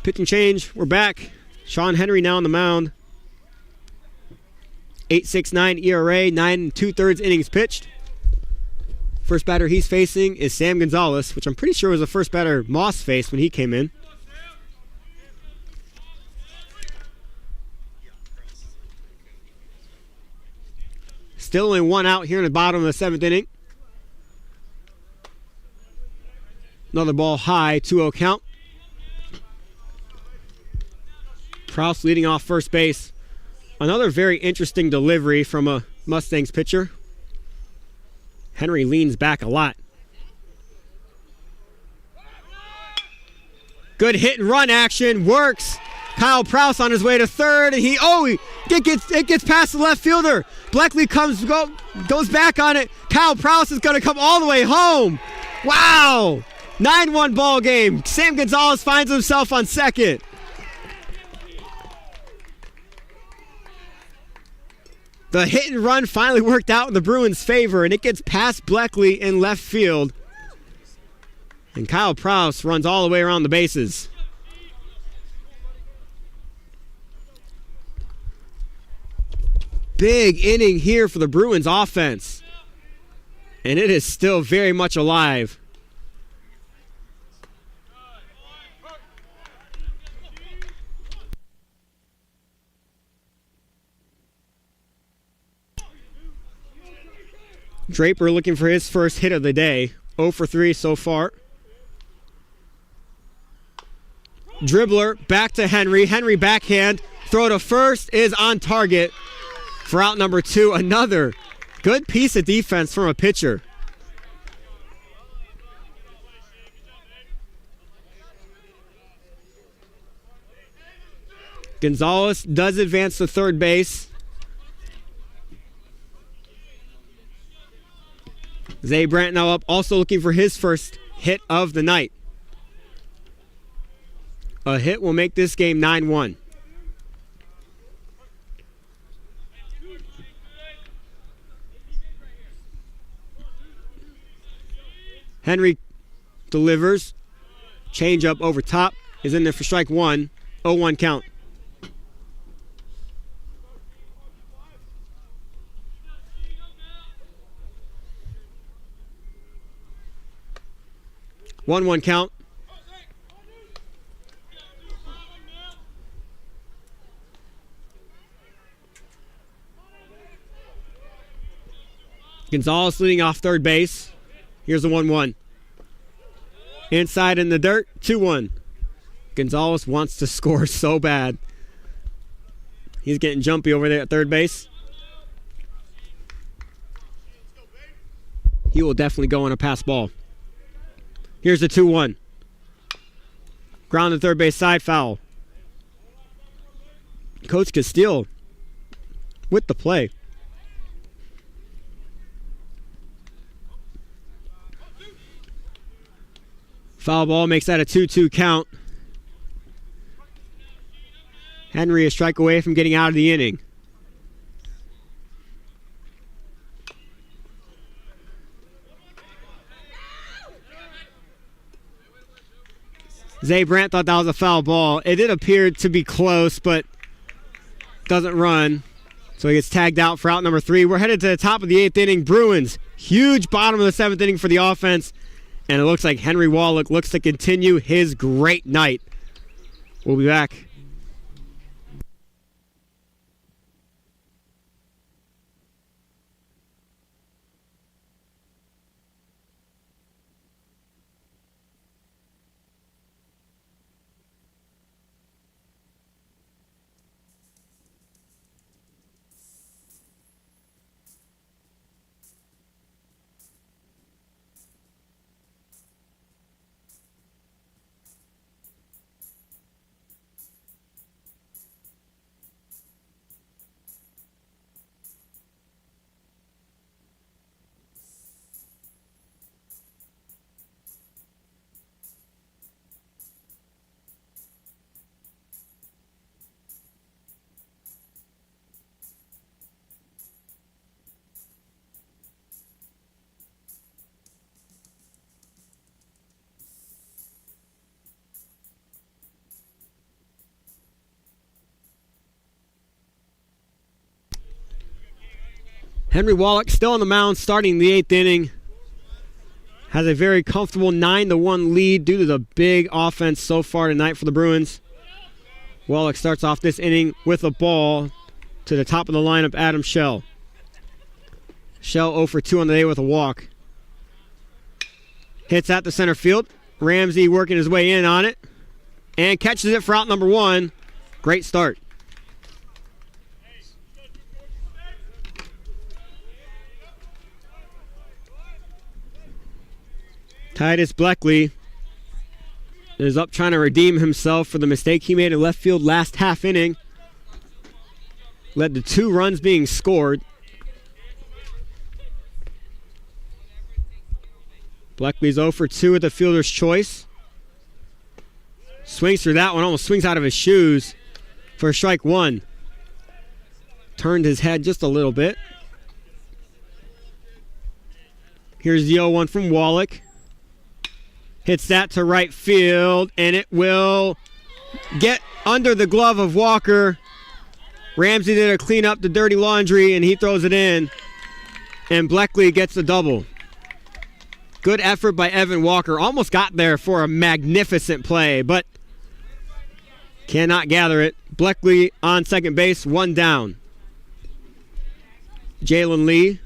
Pitching change. We're back. Sean Henry now on the mound. .869 ERA, 9 2/3 innings pitched. First batter he's facing is Sam Gonzalez, which I'm pretty sure was the first batter Moss faced when he came in. Still only one out here in the bottom of the 7th inning. Another ball high, 2-0 count. Prouse leading off first base. Another very interesting delivery from a Mustangs pitcher. Henry leans back a lot. Good hit and run action, works. Kyle Prouse on his way to third, and it gets past the left fielder. Bleckley goes back on it. Kyle Prouse is going to come all the way home. Wow! 9-1 ball game. Sam Gonzalez finds himself on second. The hit and run finally worked out in the Bruins' favor, and it gets past Bleckley in left field. And Kyle Prouse runs all the way around the bases. Big inning here for the Bruins offense. And it is still very much alive. Draper looking for his first hit of the day. 0 for 3 so far. Dribbler back to Henry. Henry backhand. Throw to first is on target for out number 2. Another good piece of defense from a pitcher. Gonzalez does advance to third base. Zay Brandt now up, also looking for his first hit of the night. A hit will make this game 9-1. Henry delivers. Change up over top is in there for strike one. 0-1 count. 1-1 count. Gonzalez leading off third base. Here's the 1-1. Inside in the dirt, 2-1. Gonzalez wants to score so bad. He's getting jumpy over there at third base. He will definitely go on a pass ball. Here's the 2-1. Ground to third base side, foul. Coach Castile with the play. Foul ball makes that a 2-2 count. Henry a strike away from getting out of the inning. Zay Brandt thought that was a foul ball. It did appear to be close, but doesn't run. So he gets tagged out for out number 3. We're headed to the top of the 8th inning. Bruins, huge bottom of the 7th inning for the offense. And it looks like Henry Wallach looks to continue his great night. We'll be back. Henry Wallach still on the mound starting the 8th inning. Has a very comfortable 9-1 lead due to the big offense so far tonight for the Bruins. Wallach starts off this inning with a ball to the top of the lineup, Adam Schell. Schell 0 for 2 on the day with a walk. Hits at the center field. Ramsey working his way in on it. And catches it for out number 1. Great start. Titus Bleckley is up trying to redeem himself for the mistake he made in left field last half inning. Led to 2 runs being scored. Bleckley's 0 for 2 with the fielder's choice. Swings through that one, almost swings out of his shoes for strike 1. Turned his head just a little bit. Here's the 0-1 from Wallach. Hits that to right field, and it will get under the glove of Walker. Ramsey did a clean up the dirty laundry, and he throws it in. And Bleckley gets the double. Good effort by Evan Walker. Almost got there for a magnificent play, but cannot gather it. Bleckley on second base, 1 down. Jalen Lee,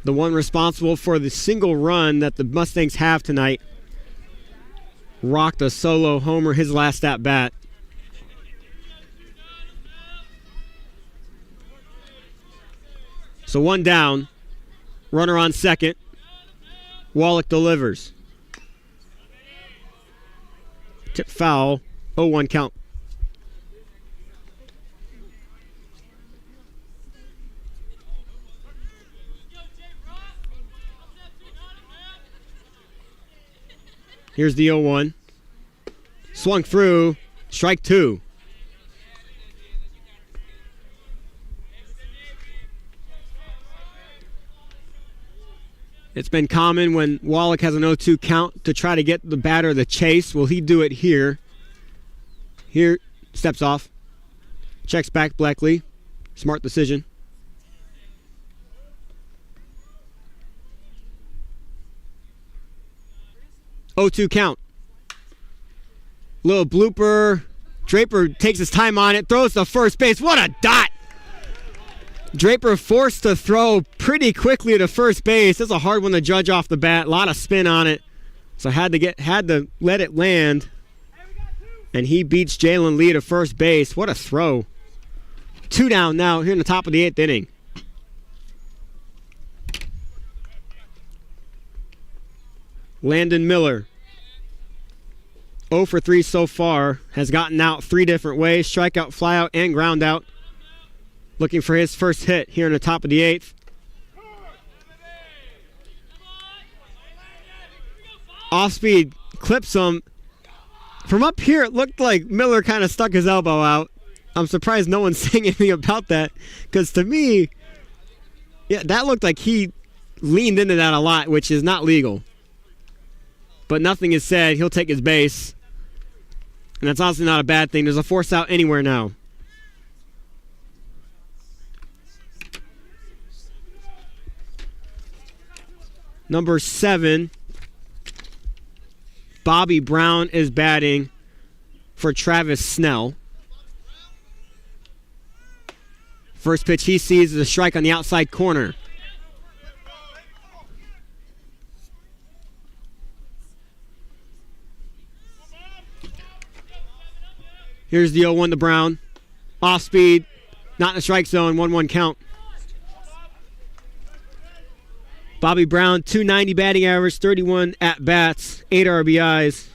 the one responsible for the single run that the Mustangs have tonight, rocked a solo homer his last at bat. So 1 down. Runner on second. Wallach delivers. Tip foul. 0-1 count. Here's the 0-1. Swung through. Strike 2. It's been common when Wallach has an 0-2 count to try to get the batter the chase. Will he do it here? Here, steps off. Checks back Bleckley. Smart decision. Oh-2 count. Little blooper. Draper takes his time on it. Throws to first base. What a dot! Draper forced to throw pretty quickly to first base. That's a hard one to judge off the bat. A lot of spin on it. So had to let it land. And he beats Jalen Lee to first base. What a throw. 2 down now here in the top of the 8th inning. Landon Miller, 0 for 3 so far, has gotten out 3 different ways, strikeout, flyout, and ground out. Looking for his first hit here in the top of the 8th. Off speed, clips him. From up here, it looked like Miller kind of stuck his elbow out. I'm surprised no one's saying anything about that, because to me, yeah, that looked like he leaned into that a lot, which is not legal. But nothing is said. He'll take his base. And that's honestly not a bad thing. There's a force out anywhere now. Number 7, Bobby Brown is batting for Travis Snell. First pitch he sees is a strike on the outside corner. Here's the 0-1 to Brown. Off speed, not in the strike zone, 1-1 count. Bobby Brown, .290 batting average, 31 at-bats, 8 RBIs.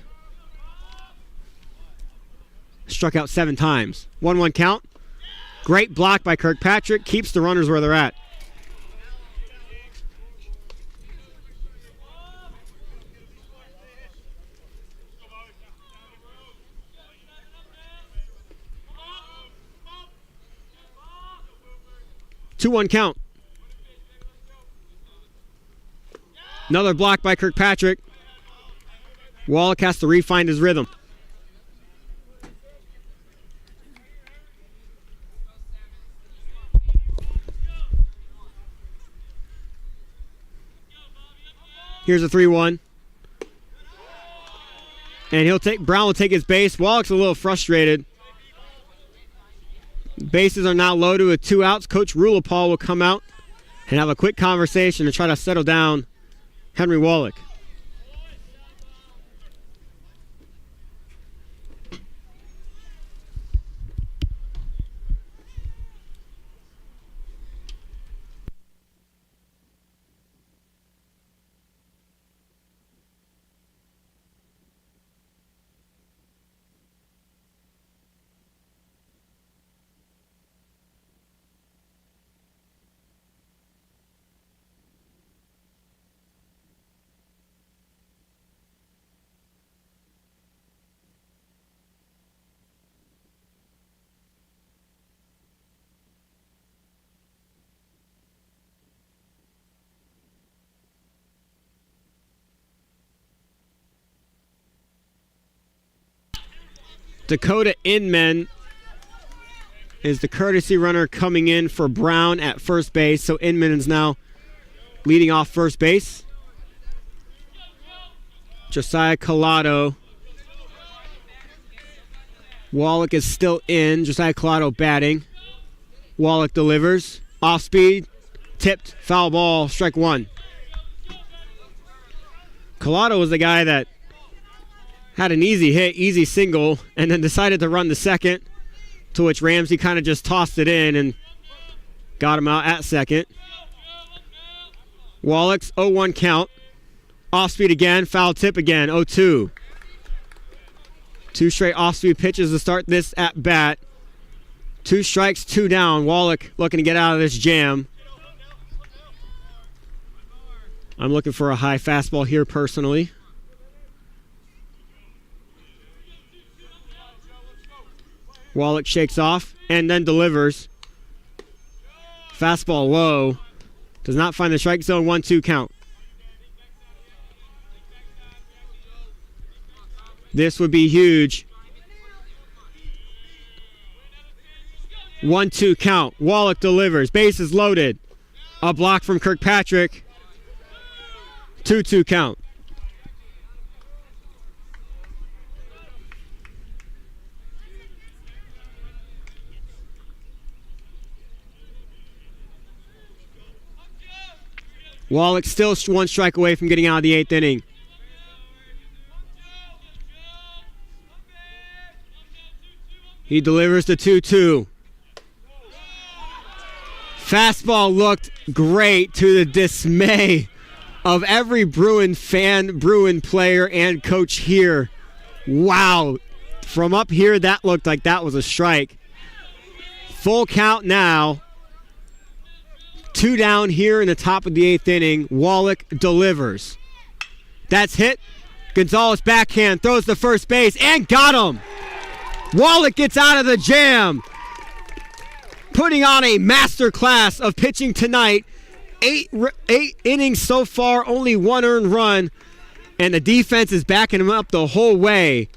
Struck out 7 times. 1-1 count. Great block by Kirkpatrick, keeps the runners where they're at. Two-one count. Another block by Kirkpatrick. Wallach has to re-find his rhythm. Here's a 3-1. And Brown will take his base. Wallach's a little frustrated. Bases are now loaded with 2 outs. Coach Rulapal will come out and have a quick conversation to try to settle down Henry Wallach. Dakota Inman is the courtesy runner coming in for Brown at first base. So Inman is now leading off first base. Josiah Collado. Wallach is still in. Josiah Collado batting. Wallach delivers. Off speed. Tipped. Foul ball. Strike 1. Collado was the guy that had an easy hit, easy single, and then decided to run the second, to which Ramsey kind of just tossed it in and got him out at second. Wallach's 0-1 count. Off speed again, foul tip again, 0-2. 2 straight off-speed pitches to start this at bat. 2 strikes, 2 down. Wallach looking to get out of this jam. I'm looking for a high fastball here personally. Wallach shakes off and then delivers. Fastball low. Does not find the strike zone. 1-2 count. This would be huge. 1-2 count. Wallach delivers. Bases loaded. A block from Kirkpatrick. 2-2 count. Wallach still 1 strike away from getting out of the 8th inning. He delivers the 2-2. Fastball looked great to the dismay of every Bruin fan, Bruin player, and coach here. Wow. From up here, that looked like that was a strike. Full count now. 2 down here in the top of the 8th inning. Wallach delivers. That's hit. Gonzalez backhand throws to first base and got him. Wallach gets out of the jam. Putting on a master class of pitching tonight. 8 innings so far, only 1 earned run, and the defense is backing him up the whole way.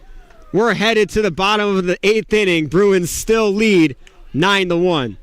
We're headed to the bottom of the 8th inning. Bruins still lead 9-1.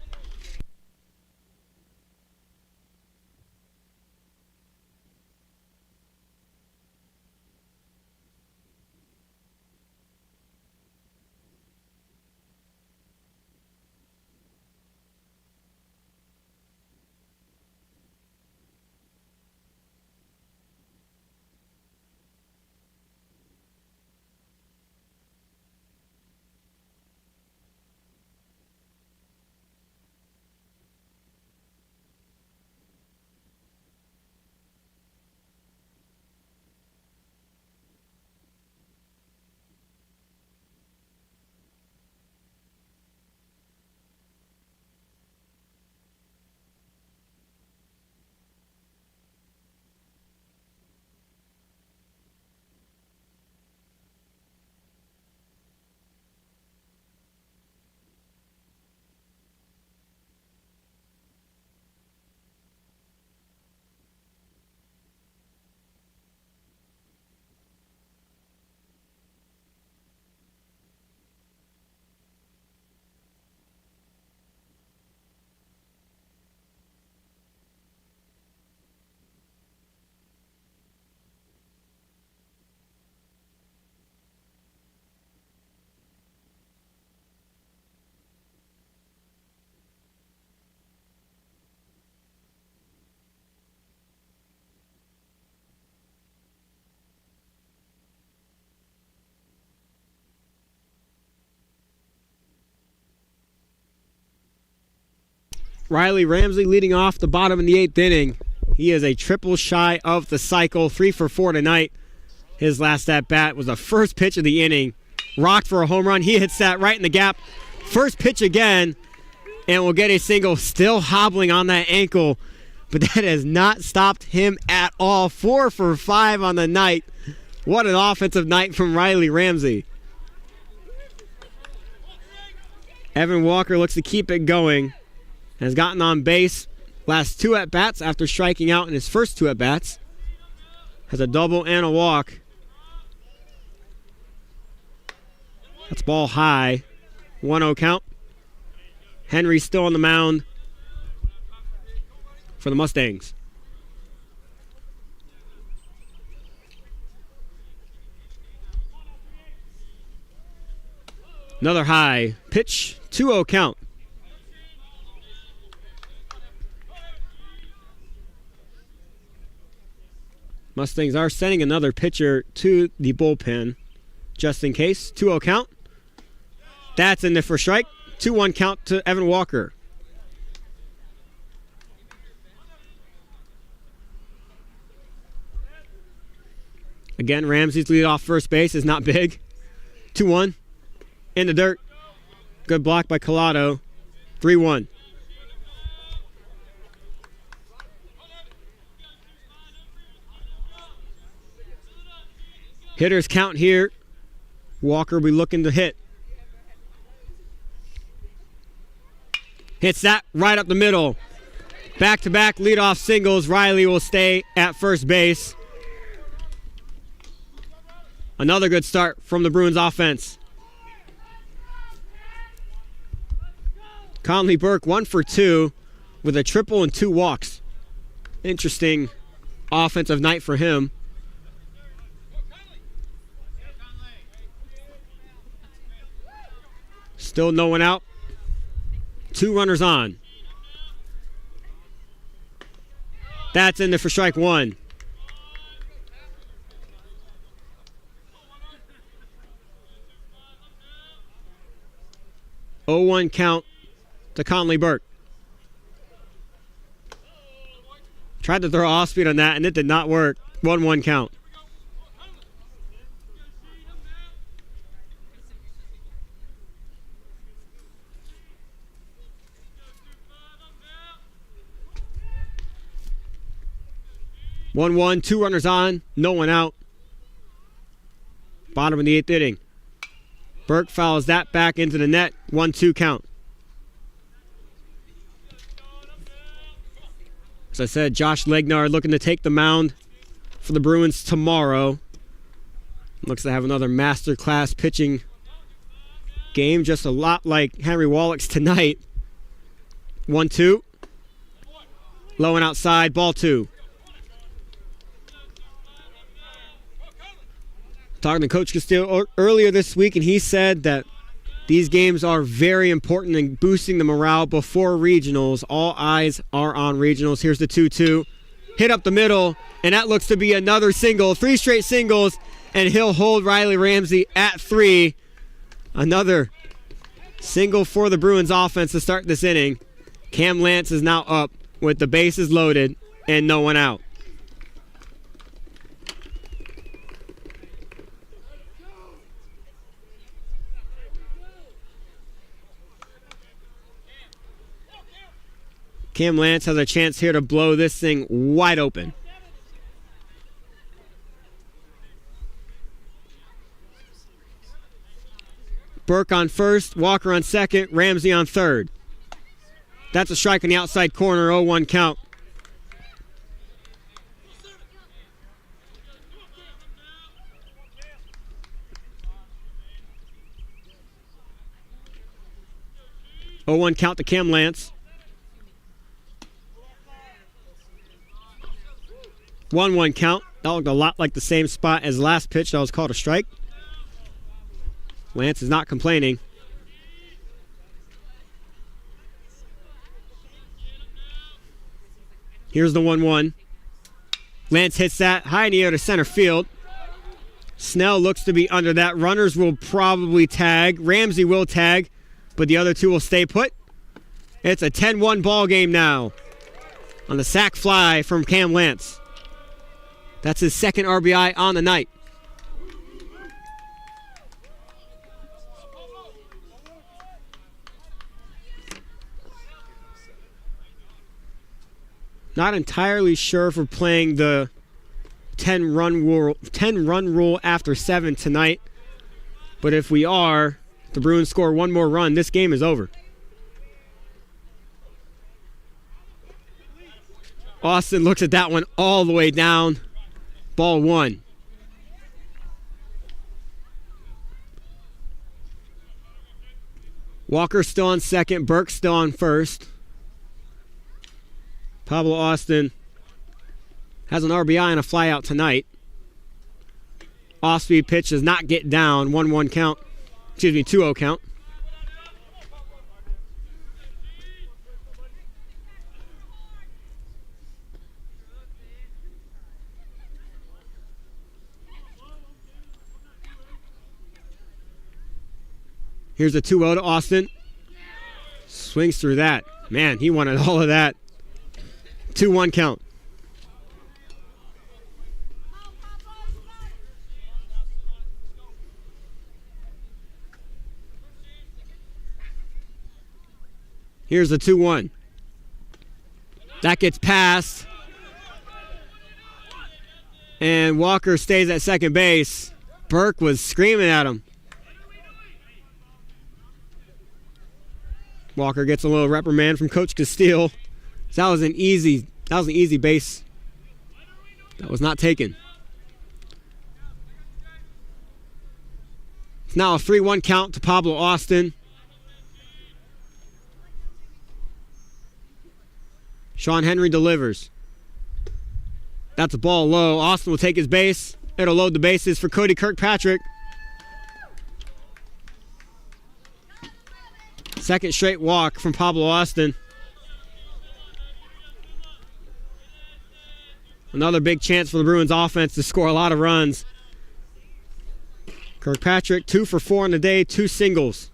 Riley Ramsey leading off the bottom in the 8th inning. He is a triple shy of the cycle, 3 for 4 tonight. His last at-bat was the first pitch of the inning. Rocked for a home run. He hits that right in the gap. First pitch again, and will get a single. Still hobbling on that ankle, but that has not stopped him at all. 4 for 5 on the night. What an offensive night from Riley Ramsey. Evan Walker looks to keep it going. Has gotten on base last 2 at-bats after striking out in his first 2 at-bats. Has a double and a walk. That's ball high. 1-0 count. Henry still on the mound for the Mustangs. Another high pitch. 2-0 count. Mustangs are sending another pitcher to the bullpen just in case. 2-0 count. That's in there for strike. 2-1 count to Evan Walker. Again, Ramsey's lead off first base is not big. 2-1. In the dirt. Good block by Collado. 3-1. Hitters count here. Walker will be looking to hit. Hits that right up the middle. Back-to-back leadoff singles. Riley will stay at first base. Another good start from the Bruins offense. Conley Burke 1 for 2 with a triple and 2 walks. Interesting offensive night for him. Still no one out. 2 runners on. That's in there for strike 1. Oh, 1 count to Conley Burke. Tried to throw off speed on that, and it did not work. 1-1 count. One, 2 runners on, no one out. Bottom of the 8th inning. Burke fouls that back into the net. 1-2 count. As I said, Josh Legnard looking to take the mound for the Bruins tomorrow. Looks to have another masterclass pitching game, just a lot like Henry Wallach's tonight. 1-2. Low and outside, ball 2. Talking to Coach Castillo earlier this week, and he said that these games are very important in boosting the morale before regionals. All eyes are on regionals. Here's the 2-2. Hit up the middle, and that looks to be another single. 3 straight singles, and he'll hold Riley Ramsey at 3. Another single for the Bruins offense to start this inning. Cam Lance is now up with the bases loaded and no one out. Cam Lance has a chance here to blow this thing wide open. Burke on first, Walker on second, Ramsey on third. That's a strike on the outside corner, 0-1 count. Oh, 1 count to Cam Lance. 1-1 count. That looked a lot like the same spot as last pitch. That was called a strike. Lance is not complaining. Here's the 1-1. Lance hits that high in the air to center field. Snell looks to be under that. Runners will probably tag. Ramsey will tag, but the other two will stay put. It's a 10-1 ball game now on the sac fly from Cam Lance. That's his second RBI on the night. Not entirely sure if we're playing the 10-run rule after 7 tonight. But if we are, the Bruins score one more run, this game is over. Austin looks at that one all the way down. Ball 1. Walker still on second. Burke still on first. Pablo Austin has an RBI and a flyout tonight. Off-speed pitch does not get down. 1-1 count. Excuse me, 2-0 count. Here's a 2-0 to Austin. Swings through that. Man, he wanted all of that. 2-1 count. Here's the 2-1. That gets past. And Walker stays at second base. Burke was screaming at him. Walker gets a little reprimand from Coach Castile. That was an easy base. That was not taken. It's now a 3-1 count to Pablo Austin. Sean Henry delivers. That's a ball low. Austin will take his base. It'll load the bases for Cody Kirkpatrick. Second straight walk from Pablo Austin. Another big chance for the Bruins offense to score a lot of runs. Kirkpatrick 2 for 4 on the day, 2 singles.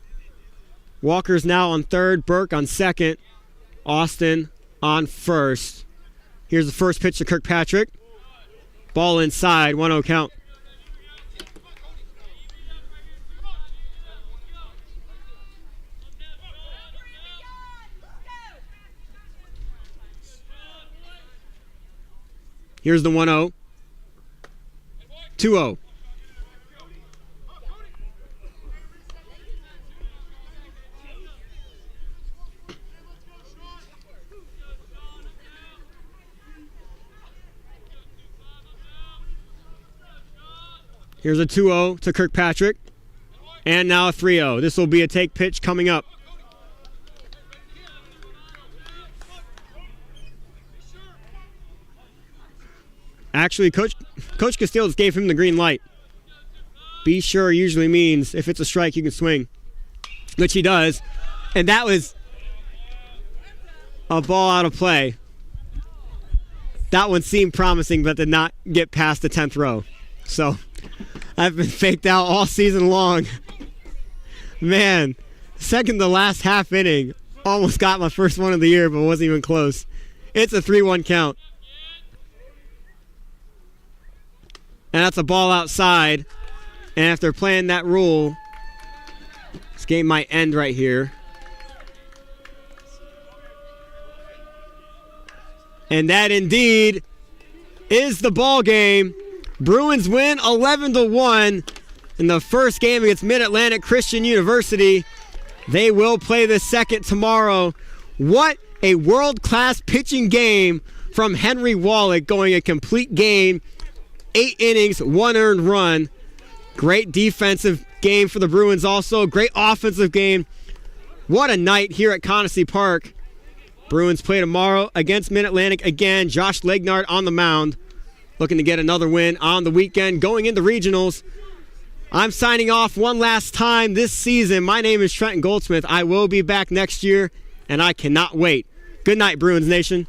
Walker's now on third, Burke on second, Austin on first. Here's the first pitch to Kirkpatrick. Ball inside, 1-0 count. Here's the 1-0. 2-0. Here's a 2-0 to Kirkpatrick. And now a 3-0. This will be a take pitch coming up. Actually, Coach Castile just gave him the green light. Be sure usually means if it's a strike, you can swing, which he does. And that was a ball out of play. That one seemed promising, but did not get past the 10th row. So I've been faked out all season long. Man, second to last half inning. Almost got my first one of the year, but wasn't even close. It's a 3-1 count. And that's a ball outside. And if they're playing that rule, this game might end right here. And that indeed is the ball game. Bruins win 11-1 in the first game against Mid-Atlantic Christian University. They will play the second tomorrow. What a world-class pitching game from Henry Wallach, going a complete game. 8 innings, 1 earned run. Great defensive game for the Bruins also. Great offensive game. What a night here at Conestee Park. Bruins play tomorrow against Mid-Atlantic again. Josh Legnard on the mound, looking to get another win on the weekend, going into regionals. I'm signing off one last time this season. My name is Trenton Goldsmith. I will be back next year, and I cannot wait. Good night, Bruins Nation.